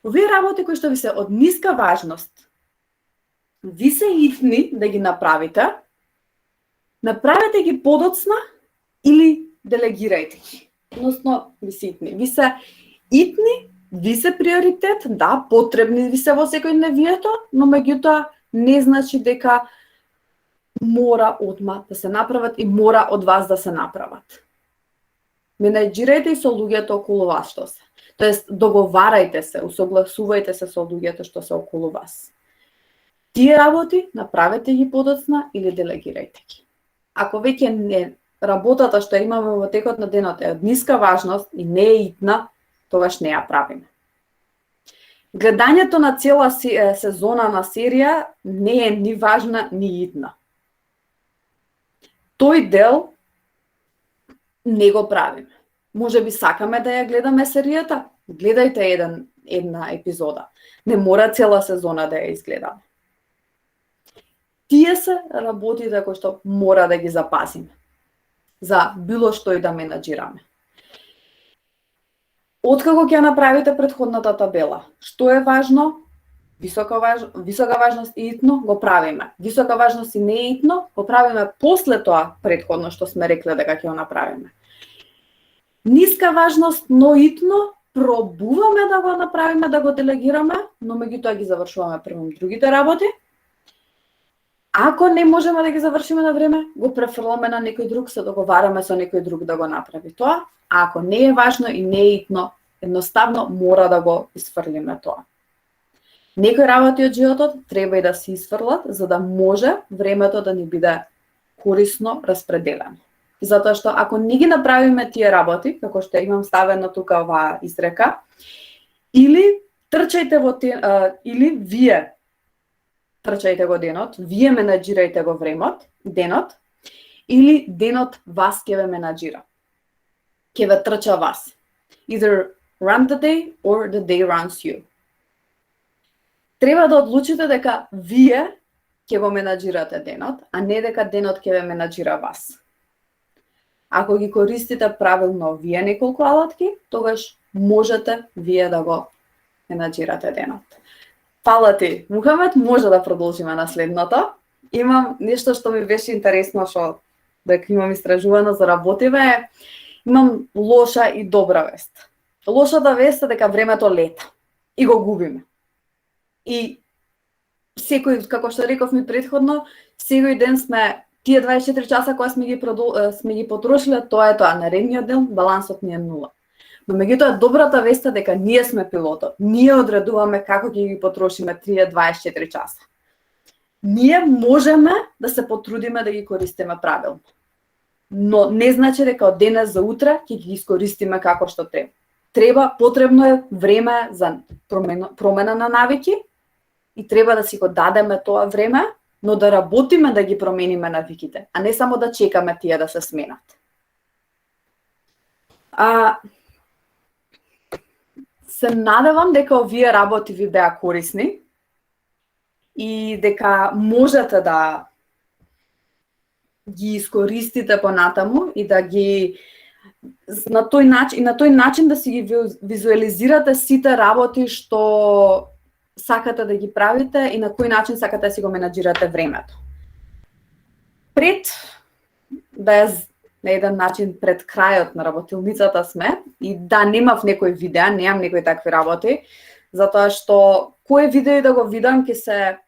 Овие работи кои што ви се од ниска важност, ви се итни да ги направите, направете ги подоцна или делегирајте ги. Односно, ви се итни. Ви се итни, ви се приоритет, да, потребни ви се во секојдневието, но меѓутоа не значи дека мора одма да се направат и мора од вас да се направат. Менаџирајте и со луѓето околу вас што се. Тоест, договарајте се, усогласувајте се со луѓето што се околу вас. Тие работи направете ги подоцна или делегирајте ги. Ако веќе не работата што имаме во текот на денот е од ниска важност и не е итна, тогаш не ја правиме. Гледањето на цела сезона на серија не е ни важна, ни итна. Тој дел не го правиме. Може би сакаме да ја гледаме серијата, гледајте една епизода. Не мора цела сезона да ја изгледаме. Тие се работите кои што мора да ги запазиме за било што и да менаџираме. Откако ќе направите претходната табела, што е важно? Висока важност и итно го правиме. Висока важност и не итно го правиме после тоа претходно што сме рекле дека ќе го направиме. Ниска важност, но итно, пробуваме да го направиме, да го делегираме, но меѓутоа ги завршуваме првом другите работи. Ако не можеме да ги завршиме на време, го префрламе на некој друг, се договараме со некој друг да го направи тоа. А ако не е важно и не е итно, едноставно мора да го исфрлиме тоа. Некои работи од животот треба и да се исфрлат, за да може времето да ни биде корисно распределено. Затоа што ако не ги направиме тие работи, како што имам ставено тука оваа изрека, или трчајте во или вие трчајте го денот, вие менаџирајте го денот, или денот вас ќе ве менаџира. Ќе ве трча вас. Either run the day or the day runs you. Треба да одлучите дека вие ќе го менаџирате денот, а не дека денот ќе ве менаџира вас. Ако ги користите правилно овие неколку алатки, тогаш можете вие да го менаџирате денот. Фала ти, Мухамед, може да продолжиме на следното. Имам нешто што ми беше интересно, што дека имам истражувано за работиве. Имам лоша и добра вест. Лошата вест е дека времето лета и го губиме. И секој, како што рековме претходно, секој ден сме тие 24 часа кои сме ги потрошиле, тоа е тоа, наредниот ден балансот ни е нула. Но меѓутоа добрата вест е дека ние сме пилотот. Ние одредуваме како ќе ги потрошиме тие 24 часа. ние можеме да се потрудиме да ги користиме правилно. Но не значи дека од денес за утре ќе ги искористиме како што треба. Потребно е време за промена на навики и треба да си го дадеме тоа време, но да работиме да ги промениме навиките, а не само да чекаме тие да се сменат. Се надевам дека овие работи ви беа корисни и дека можете да ги искористите понатаму и да ги на тој начин да си ги визуализирате сите работи што сакате да ги правите и на кој начин сакате да си го менаџирате времето. Пред да е на еден начин пред крајот на работилницата сме и да немав некој видеа, немам некои такви работи, затоа што кој видео да го видам ќе се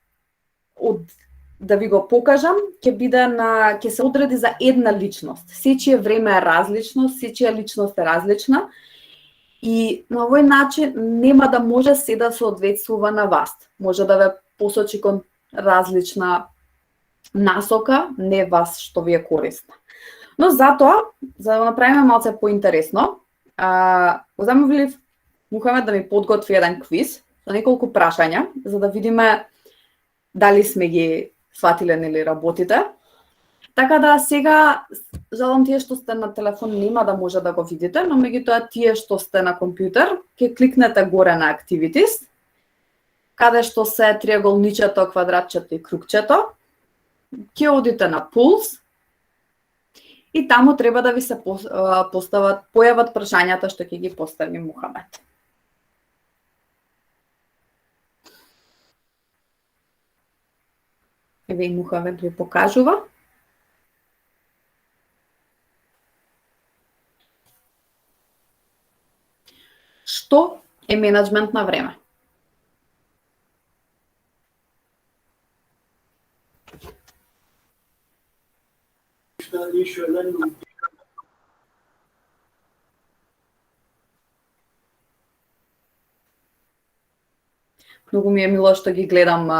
да ви го покажам, ќе се одреди за една личност. Сечие време е различно, сечија личност е различна и на овој начин нема да може се да соодветствува на вас. Може да ве посочи кон различна насока, не вас што ви е корисна. Но затоа, за да го направиме малце поинтересно, го замолив Мухамед да ми подготви еден квиз со неколку прашања, за да видиме дали сме ги сватиле или работите. Така да сега, жалам тие што сте на телефон нема да може да го видите, но меѓутоа тие што сте на компјутер, ќе кликнете горе на Activities, каде што се триаголничето, квадратчето и кругчето, ќе одите на Pools и таму треба да ви се појават прашањата што ќе ги постави Мухамед. Еве и Мухамед ви покажува. Што е менаџмент на време? Многу ми е мило што ги гледам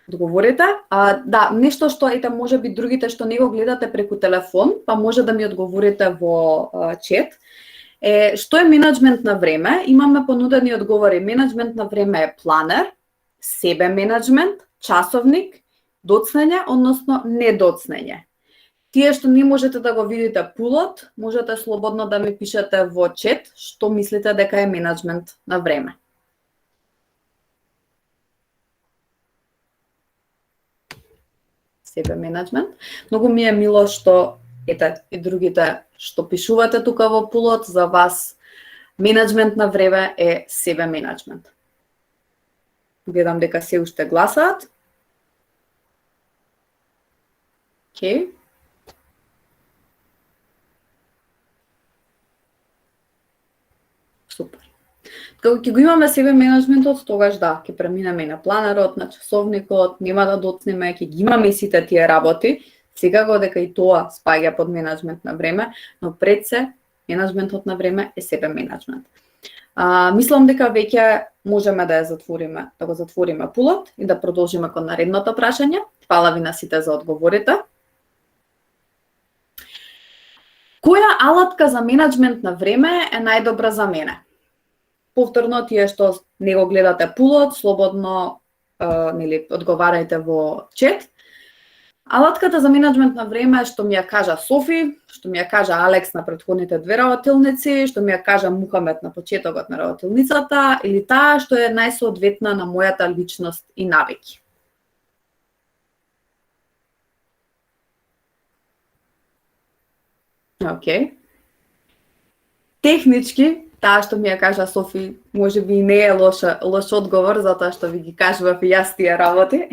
одговорите. Да, нешто што ете можеби другите што не го гледате преку телефон, па може да ми одговорите во чет. Што е менаџмент на време? Имаме понудени одговори. Менаџмент на време е планер, себе менаџмент, часовник, доцнење, односно недоцнење. Тие што не можете да го видите пулот, можете слободно да ми пишете во чет што мислите дека е менаџмент на време. Себе менаџмент. Многу ми е мило што ете и другите што пишувате тука во пулот, за вас менаџмент на време е себе менаџмент. Гледам дека се уште гласаат. Океј. Супер. Кога ќе го имаме себе менаџментот, тогаш да, ќе преминеме и на планерот, на часовникот, нема да доцнеме, ќе ги имаме сите тие работи. Секако дека и тоа спаѓа под менаџмент на време, но пред се менаџментот на време е себе менаџмент. Мислам дека веќе можеме да го затвориме пулот и да продолжиме кон наредното прашање. Фала ви на сите за одговорите. Која алатка за менаџмент на време е најдобра за мене? Повторно, тие што не го гледате пулот, слободно одговарајте во чет. Алатката за менаџмент на време што ми ја кажа Софи, што ми ја кажа Алекс на претходните две работилници, што ми ја кажа Мухамед на почетокот на работилницата, или таа што е најсоодветна на мојата личност и навики. Океј. Технички, таа што ми ја кажа Софи, може би не е лош одговор, затоа што ви ги кажував и јас тие работи.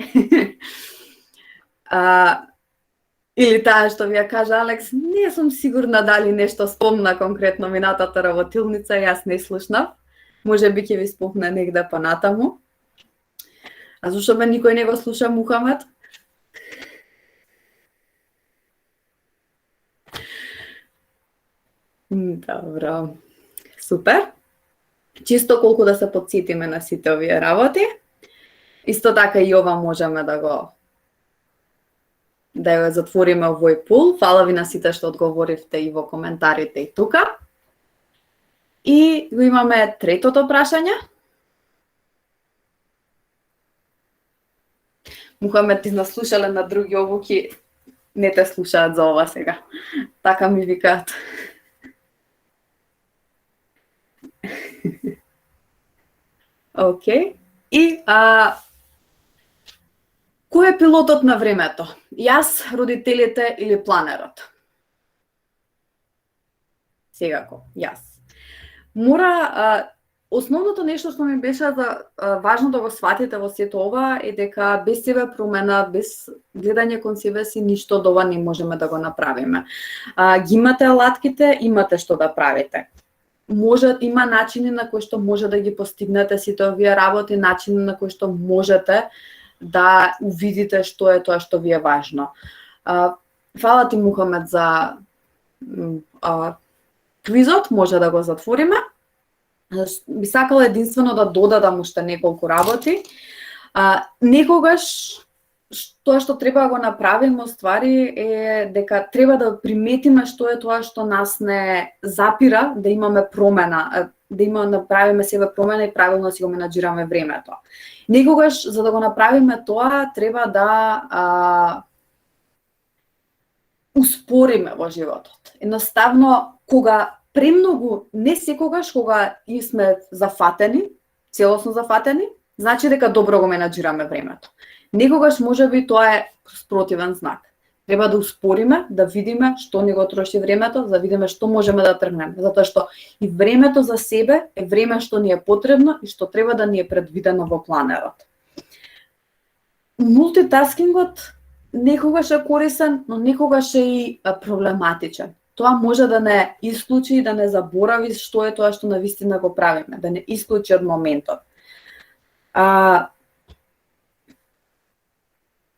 Или таа што ви ја кажа Алекс, не сум сигурна дали нешто спомна конкретно минатата работилница, јас не слушнав. Може би ќе ви спомне негде понатаму. А зашто бе никој не го слуша Мухамед? Добро. Супер. Чисто колку да се подсетиме на сите овие работи. Исто така и ова можеме да ја затвориме овој пул. Фала ви на сите што одговоривте и во коментарите и тука. И го имаме третото прашање. Мухамед, ти наслушале на други обуки, не те слушаат за ова сега. Така ми викаат. Океј. И кој е пилотот на времето? Јас, родителите или планерот? Секако, јас. Мора, основното нешто што ми беше важно да го сватите во сето ова е дека без себе промена, без гледање кон себе си, ништо од ова не можеме да го направиме. Ги имате алатките, имате што да правите. Има начини на кои што може да ги постигнете сите овие работи, начини на кои што можете да увидите што е тоа што ви е важно. Фала ти, Мухамед, за квизот, може да го затвориме. Би сакала единствено да додадам уште неколку работи. Некогаш тоа што треба да го направиме ствари е дека треба да приметиме што е тоа што нас не запира да имаме промена, да направиме себе промена и правилно си го менаџираме времето. Некогаш за да го направиме тоа треба да успориме во животот. Едноставно кога премногу, не секогаш кога и сме зафатени, целосно зафатени, значи дека добро го менаџираме времето. Некогаш можеби тоа е спротивен знак. Треба да успориме, да видиме што ни го троши времето, да видиме што можеме да тргнеме, затоа што и времето за себе е време што ни е потребно и што треба да ни е предвидено во планерот. Мултитаскингот некогаш е корисен, но некогаш е и проблематичен. Тоа може да не исклучи и да не заборави што е тоа што навистина го правиме, да не исклучи од моментот.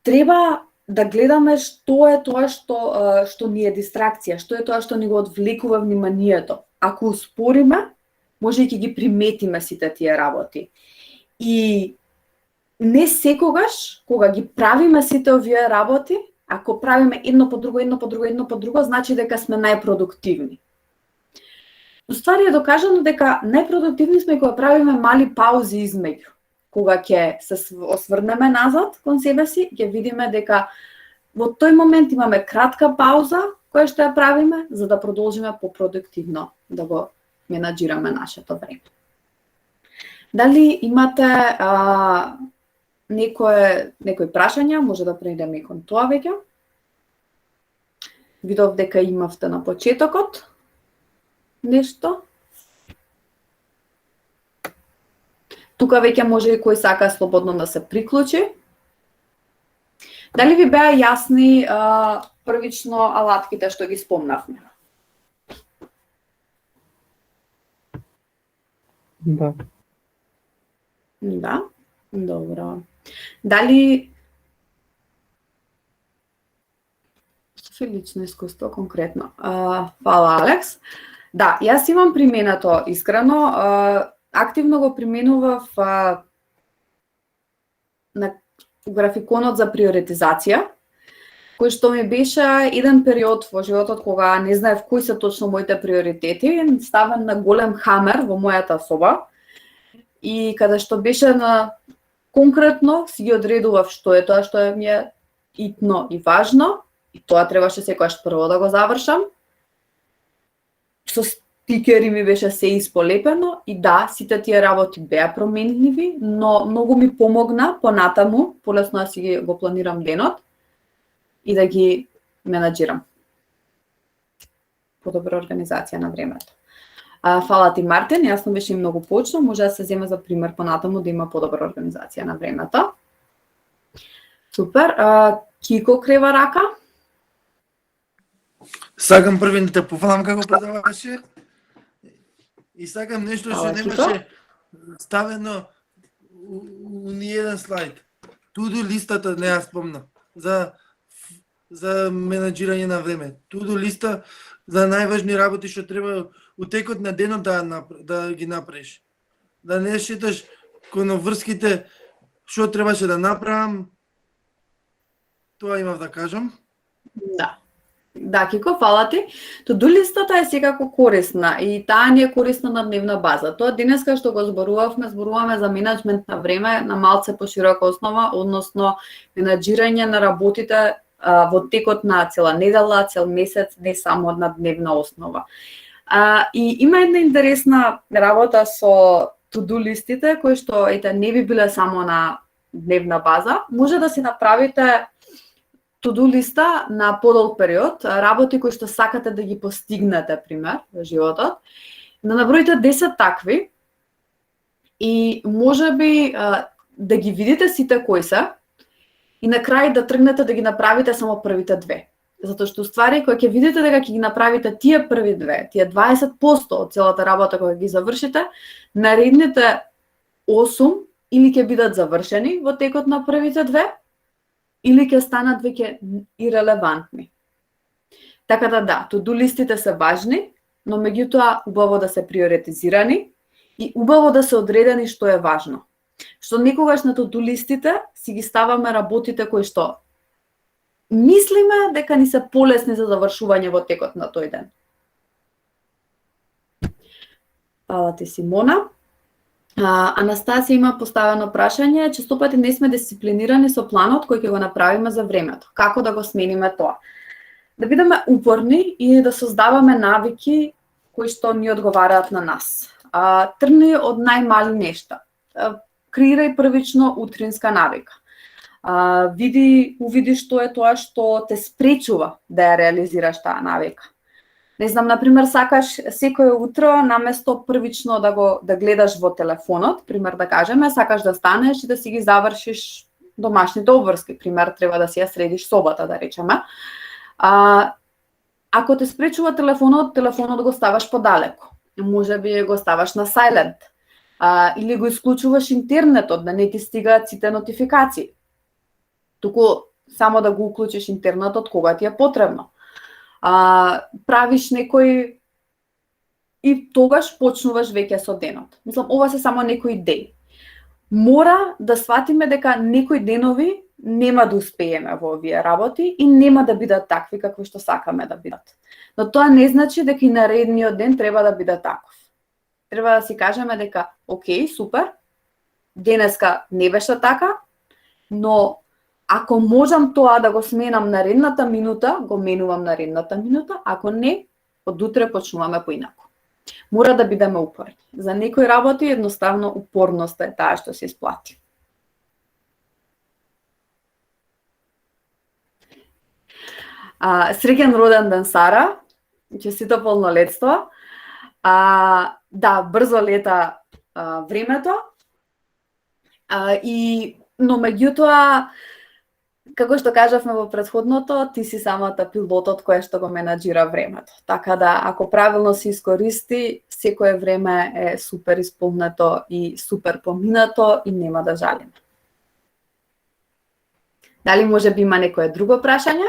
Треба да гледаме што е тоа што ни е дистракција, што е тоа што ни го одвлекува вниманието. Ако успориме, може и ќе ги приметиме сите тие работи. И не секогаш, кога ги правиме сите овие работи, ако правиме едно по друго, значи дека сме најпродуктивни. Уствари е докажано дека најпродуктивни сме кога правиме мали паузи измеѓу. Кога ќе се осврнеме назад кон себе си, ќе видиме дека во тој момент имаме кратка пауза која што ја правиме за да продолжиме попродуктивно да го менаџираме нашето време. Дали имате некои прашања, може да преидеме и кон тоа веќе. Видов дека имавте на почетокот нешто. Тука веќе може и кој сака слободно да се приклучи. Дали ви беа јасни првично алатките што ги спомнавме? Да. Да, добро. Дали лично искуство конкретно? Фала, Алекс. Да, јас имам применето искрено. Активно го применував на графиконот за приоритизација, кој што ми беше еден период во животот кога не знаев кои се точно моите приоритети, ставен на голем хамер во мојата соба и каде што беше на конкретно си ги одредував што е тоа што ми е итно и важно и тоа требаше секогаш прво да го завршам. Со стикери ми беше се исполепено и да, сите тие работи беа променливи, но многу ми помогна понатаму, полесно да си го планирам денот и да ги менаџирам. Подобра организација на времето. Фала ти, Мартин, јасно беше и многу поучно, може да се земе за пример понатаму да има подобра организација на времето. Супер. Кико крева рака? Сакам први да те пофалам како предаваше и сакам нешто што немаше ставено у ниеден слайд. Туду листата не ја спомна за менаџирање на време. Туду листа за најважни работи што треба у текот на денот да ги направиш. Да не шеташ кон врските што требаше да направам, тоа имав да кажам. Да. Да, Кико, фала ти. To-do листата е секако корисна и таа ни е корисна на дневна база. Тоа денеска што го зборуваме за менаџмент на време на малце поширока основа, односно менаџирање на работите во текот на цела недела, цел месец, не само на дневна основа. И има една интересна работа со to-do листите, кои што не би биле само на дневна база. Може да си направите to-do листа на подолг период, работи кои што сакате да ги постигнете, пример, во животот, да наброите 10 такви и можеби да ги видите сите кои се и на крај да тргнете да ги направите само првите две. Затоа што ствари кога ќе видите дека ќе ги направите тие први две, тие 20% од целата работа кога ги завршите, наредните 8 или ќе бидат завршени во текот на првите две, или ќе станат веќе ирелевантни. Така да, to-do листите се важни, но меѓутоа убаво да се приоритизирани и убаво да се одредени што е важно. Што некогаш на to-do листите си ги ставаме работите кои што мислиме дека ни се полесни за завршување во текот на тој ден. Фала ти, Симона. Анастасија има поставено прашање, честопати не сме дисциплинирани со планот кој ќе го направиме за времето. Како да го смениме тоа? Да бидеме упорни и да создаваме навики кои што ни одговараат на нас. Тргни од најмали нешта. Креирај првично утринска навика. Увиди што е тоа што те спречува да ја реализираш таа навика. Не знам, например, сакаш секој утро наместо првично да гледаш во телефонот, пример да кажеме, сакаш да станеш и да си ги завршиш домашните обврски, пример треба да си ја средиш собата, да речеме. Ако те спречува телефонот го ставаш подалеку. Можеби го ставаш на silent. Или го исклучуваш интернетот, да не ти стигаат сите нотификации. Туку само да го уклучиш интернетот кога ти е потребно. Правиш некој и тогаш почнуваш веќе со денот. Мислам, ова се само некои идеи. Мора да сватиме дека некои денови нема да успееме во овие работи и нема да бидат такви какви што сакаме да бидат. Но тоа не значи дека и наредниот ден треба да биде таков. Треба да си кажеме дека, окей, супер, денеска не беше така, но ако можам тоа да го сменам наредната минута, го менувам наредната минута, ако не, од утре почнуваме поинаку. Мора да бидеме упорни. За некои работи едноставно упорноста е таа што се исплати. Среќен роден ден, Сара. Честито полнолетство. Да, брзо лета времето. Но меѓутоа, како што кажавме во претходното, ти си самата пилотот која што го менаџира времето. Така да, ако правилно се искористи, секое време е супер исполнето и супер поминато и нема да жалиме. Дали може би има некое друго прашање?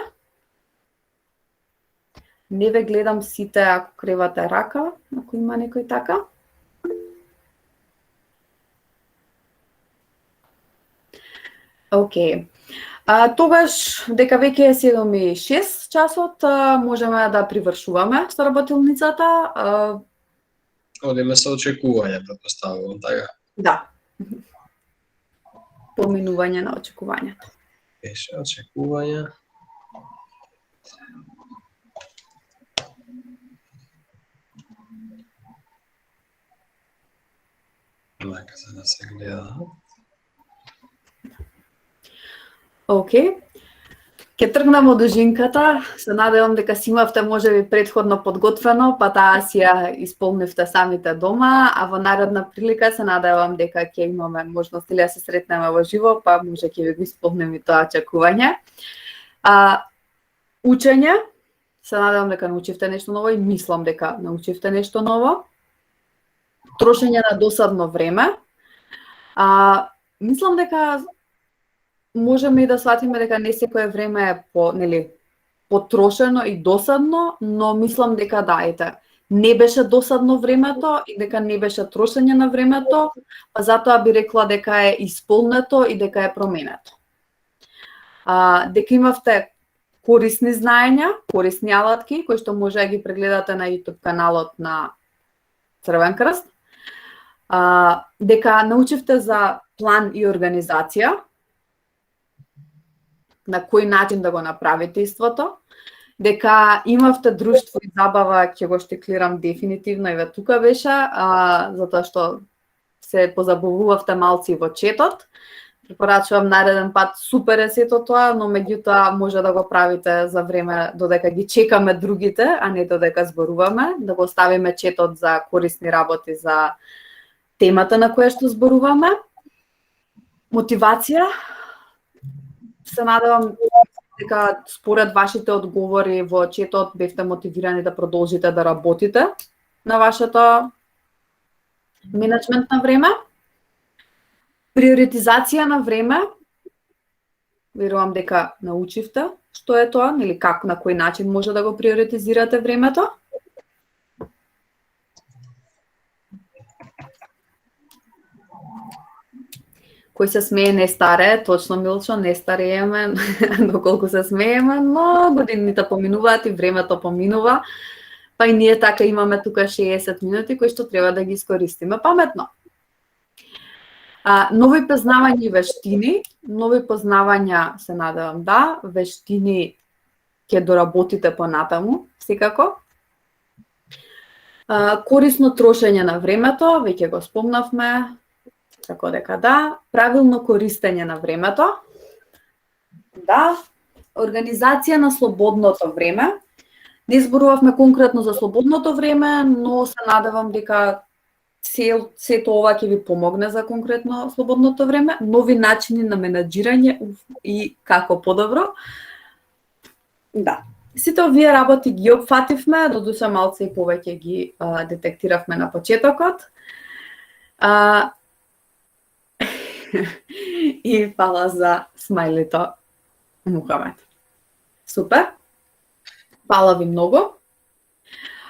Не ве гледам сите ако кревате рака, ако има некој така. Океј. Тогаш, дека веќе е 7:06 часот, можеме да привршуваме со работилницата. Одиме со очекување, претпоставувам, така? Да. Поминување на очекувањето. Беше очекување. Нека се да се гледа. Океј. Ке тргнам од ужинката, се надевам дека си имавте можеби претходно подготвено, па таа си ја исполнивте самите дома, а во наредна прилика се надевам дека ќе имаме можност или да се сретнеме во живо, па може ќе ви го исполним и тоа очекување. Учење, се надевам дека научивте нешто ново и мислам дека научивте нешто ново. Трошење на досадно време. Мислам дека можеме и да сватиме дека не секое време е потрошено и досадно, но мислам дека не беше досадно времето и дека не беше трошење на времето, па затоа би рекла дека е исполнето и дека е променето. Дека имавте корисни знаења, корисни алатки, кои што може да ги прегледате на YouTube каналот на Црвен крст. Дека научивте за план и организација, на кој начин да го направите истото, дека имавте друштво и забава, ќе го штиклирам дефинитивно и ве тука беше, затоа што се позабавувавте малци во четот. Препорачувам нареден пат, супер е сето тоа, но меѓутоа може да го правите за време додека ги чекаме другите, а не додека зборуваме, да го оставиме четот за корисни работи за темата на која што зборуваме. Мотивација. Се надевам дека според вашите одговори во четот бевте мотивирани да продолжите да работите на вашето менеджмент на време. Приоритизација на време. Верувам дека научивте што е тоа, или како, на кој начин може да го приоритизирате времето. Кој се смее не старее, точно Милчо, не старееме, доколку се смееме, но годините поминуваат и времето поминува, па и ние така имаме тука 60 минути кои што треба да ги искористиме паметно. Нови познавања и вештини, нови познавања се надевам да, вештини ќе доработите понатаму, секако. Корисно трошење на времето, веќе го спомнавме, така дека да, правилно користење на времето, да, организација на слободното време. Не зборувавме конкретно за слободното време, но се надевам дека сето ова ќе ви помогне за конкретно слободното време, нови начини на менаџирање и како подобро. Да, сите овие работи ги опфативме, додуша малце и повеќе ги детектиравме на почетокот. И фала за смајлито, Мухамед. Супер. Фала ви многу.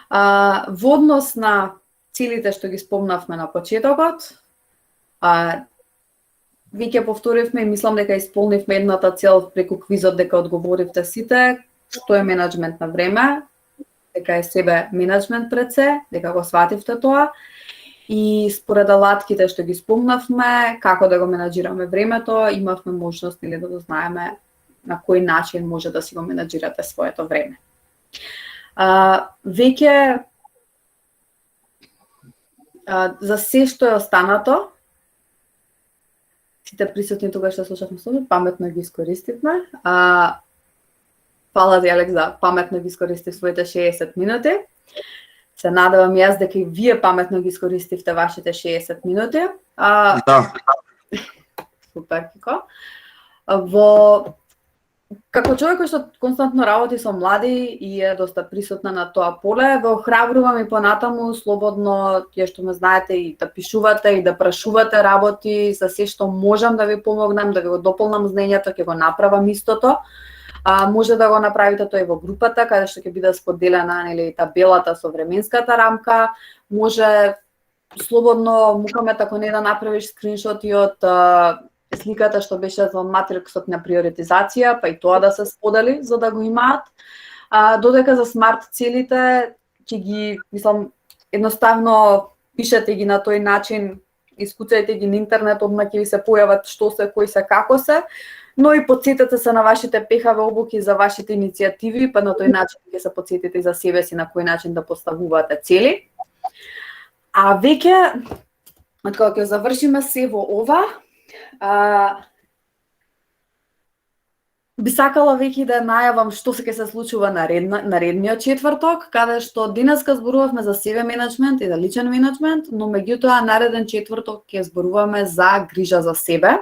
Во однос на целите што ги спомнавме на почетокот, веќе повторивме и мислам дека исполнивме едната цел преку квизот, дека одговоривте сите што е менеджмент на време, дека е себе менеджмент пред се, дека го свативте тоа. И според алатките што ги спомнавме, како да го менаџираме времето, имавме можност или да знаеме на кој начин може да си го менаџирате своето време. Веќе за се што е останато, сите присутни тогаш што слушавме со паметно ги искористивме. Фала ти, Алекс, да паметно ги искористив своите 60 минути. Се надевам јас дека и вие паметно ги искористивте вашите 60 минути. Да. Супер, Кико. Како човек кој што константно работи со млади и е доста присутна на тоа поле, ве охрабрувам и понатаму слободно, тие што ме знаете, и да пишувате и да прашувате работи, за се што можам да ви помогнам, да ви го дополнам знаењето, ќе го направам истото. Може да го направите тоа и во групата, каде што ќе биде споделена нели табелата со временската рамка. Може слободно, Мухамед, ако не да направиш скриншоти од сликата што беше за матриксот на приоритизација, па и тоа да се сподели за да го имаат. Додека за смарт целите ќе ги, мислам, едноставно пишете ги на тој начин, искуцајте ги на интернет, одма ќе ви се појават што се, кои се, како се. Но и потсетете се на вашите ПХВ обуки за вашите иницијативи, па на тој начин ќе се потсетите и за себе си на кој начин да поставувате цели. А веќе, откако ќе завршиме се во ова, би сакала веќе да најавам што се ќе се случува наредниот четврток, каде што денеска зборувавме за себе менеджмент и за личен менеджмент, но меѓутоа нареден четврток ќе зборуваме за грижа за себе.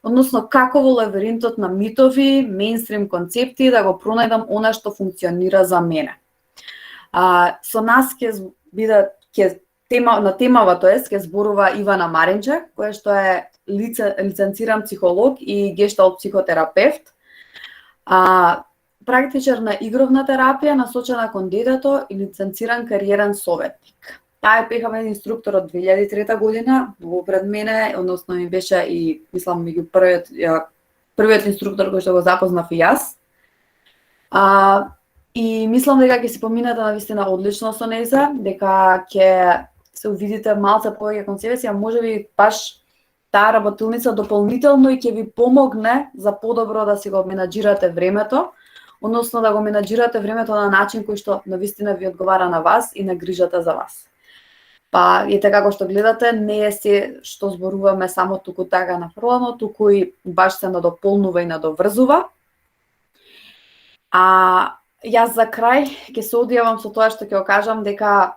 Односно, како во лабиринтот на митови, мејнстрим концепти, да го пронајдам она што функционира за мене. Со нас ќе биде на темава, тоест ќе зборува Ивана Маринче, која што е лиценциран психолог и гешталт психотерапевт. практичар на игровна терапија насочена кон детето и лиценциран кариерен советник. Таа е PHP инструктор од 2003 година, многу пред мене, односно ми беше и мислам меѓу првиот инструктор кој што го запознав и јас. И мислам дека ќе се поминете навистина одлично со нејза, дека ќе се увидите малце повеќе кон себе си, а можеби баш таа работилница дополнително и ќе ви помогне за подобро да си го менаџирате времето, односно да го менаџирате времето на начин кој што навистина ви одговара на вас и на грижата за вас. Па, ете како што гледате, не е се што зборуваме само туку така нафрлано, туку и баш се надополнува и надоврзува. Јас за крај ќе се одјавам со тоа што ќе го кажам дека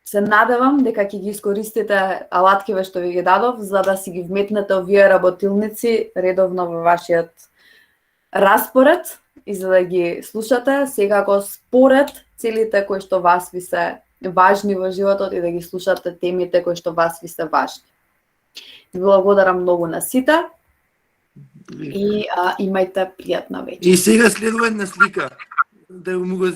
се надевам дека ќе ги искористите алаткиве што ви ги дадов за да си ги вметнете овие работилници редовно во вашиот распоред и за да ги слушате секако според целите кои што вас ви се важни во животот и да ги слушате темите кои што вас ви се важни. Ви благодарам многу на сите и имајте пријатна вечер. И сега следува една слика да му го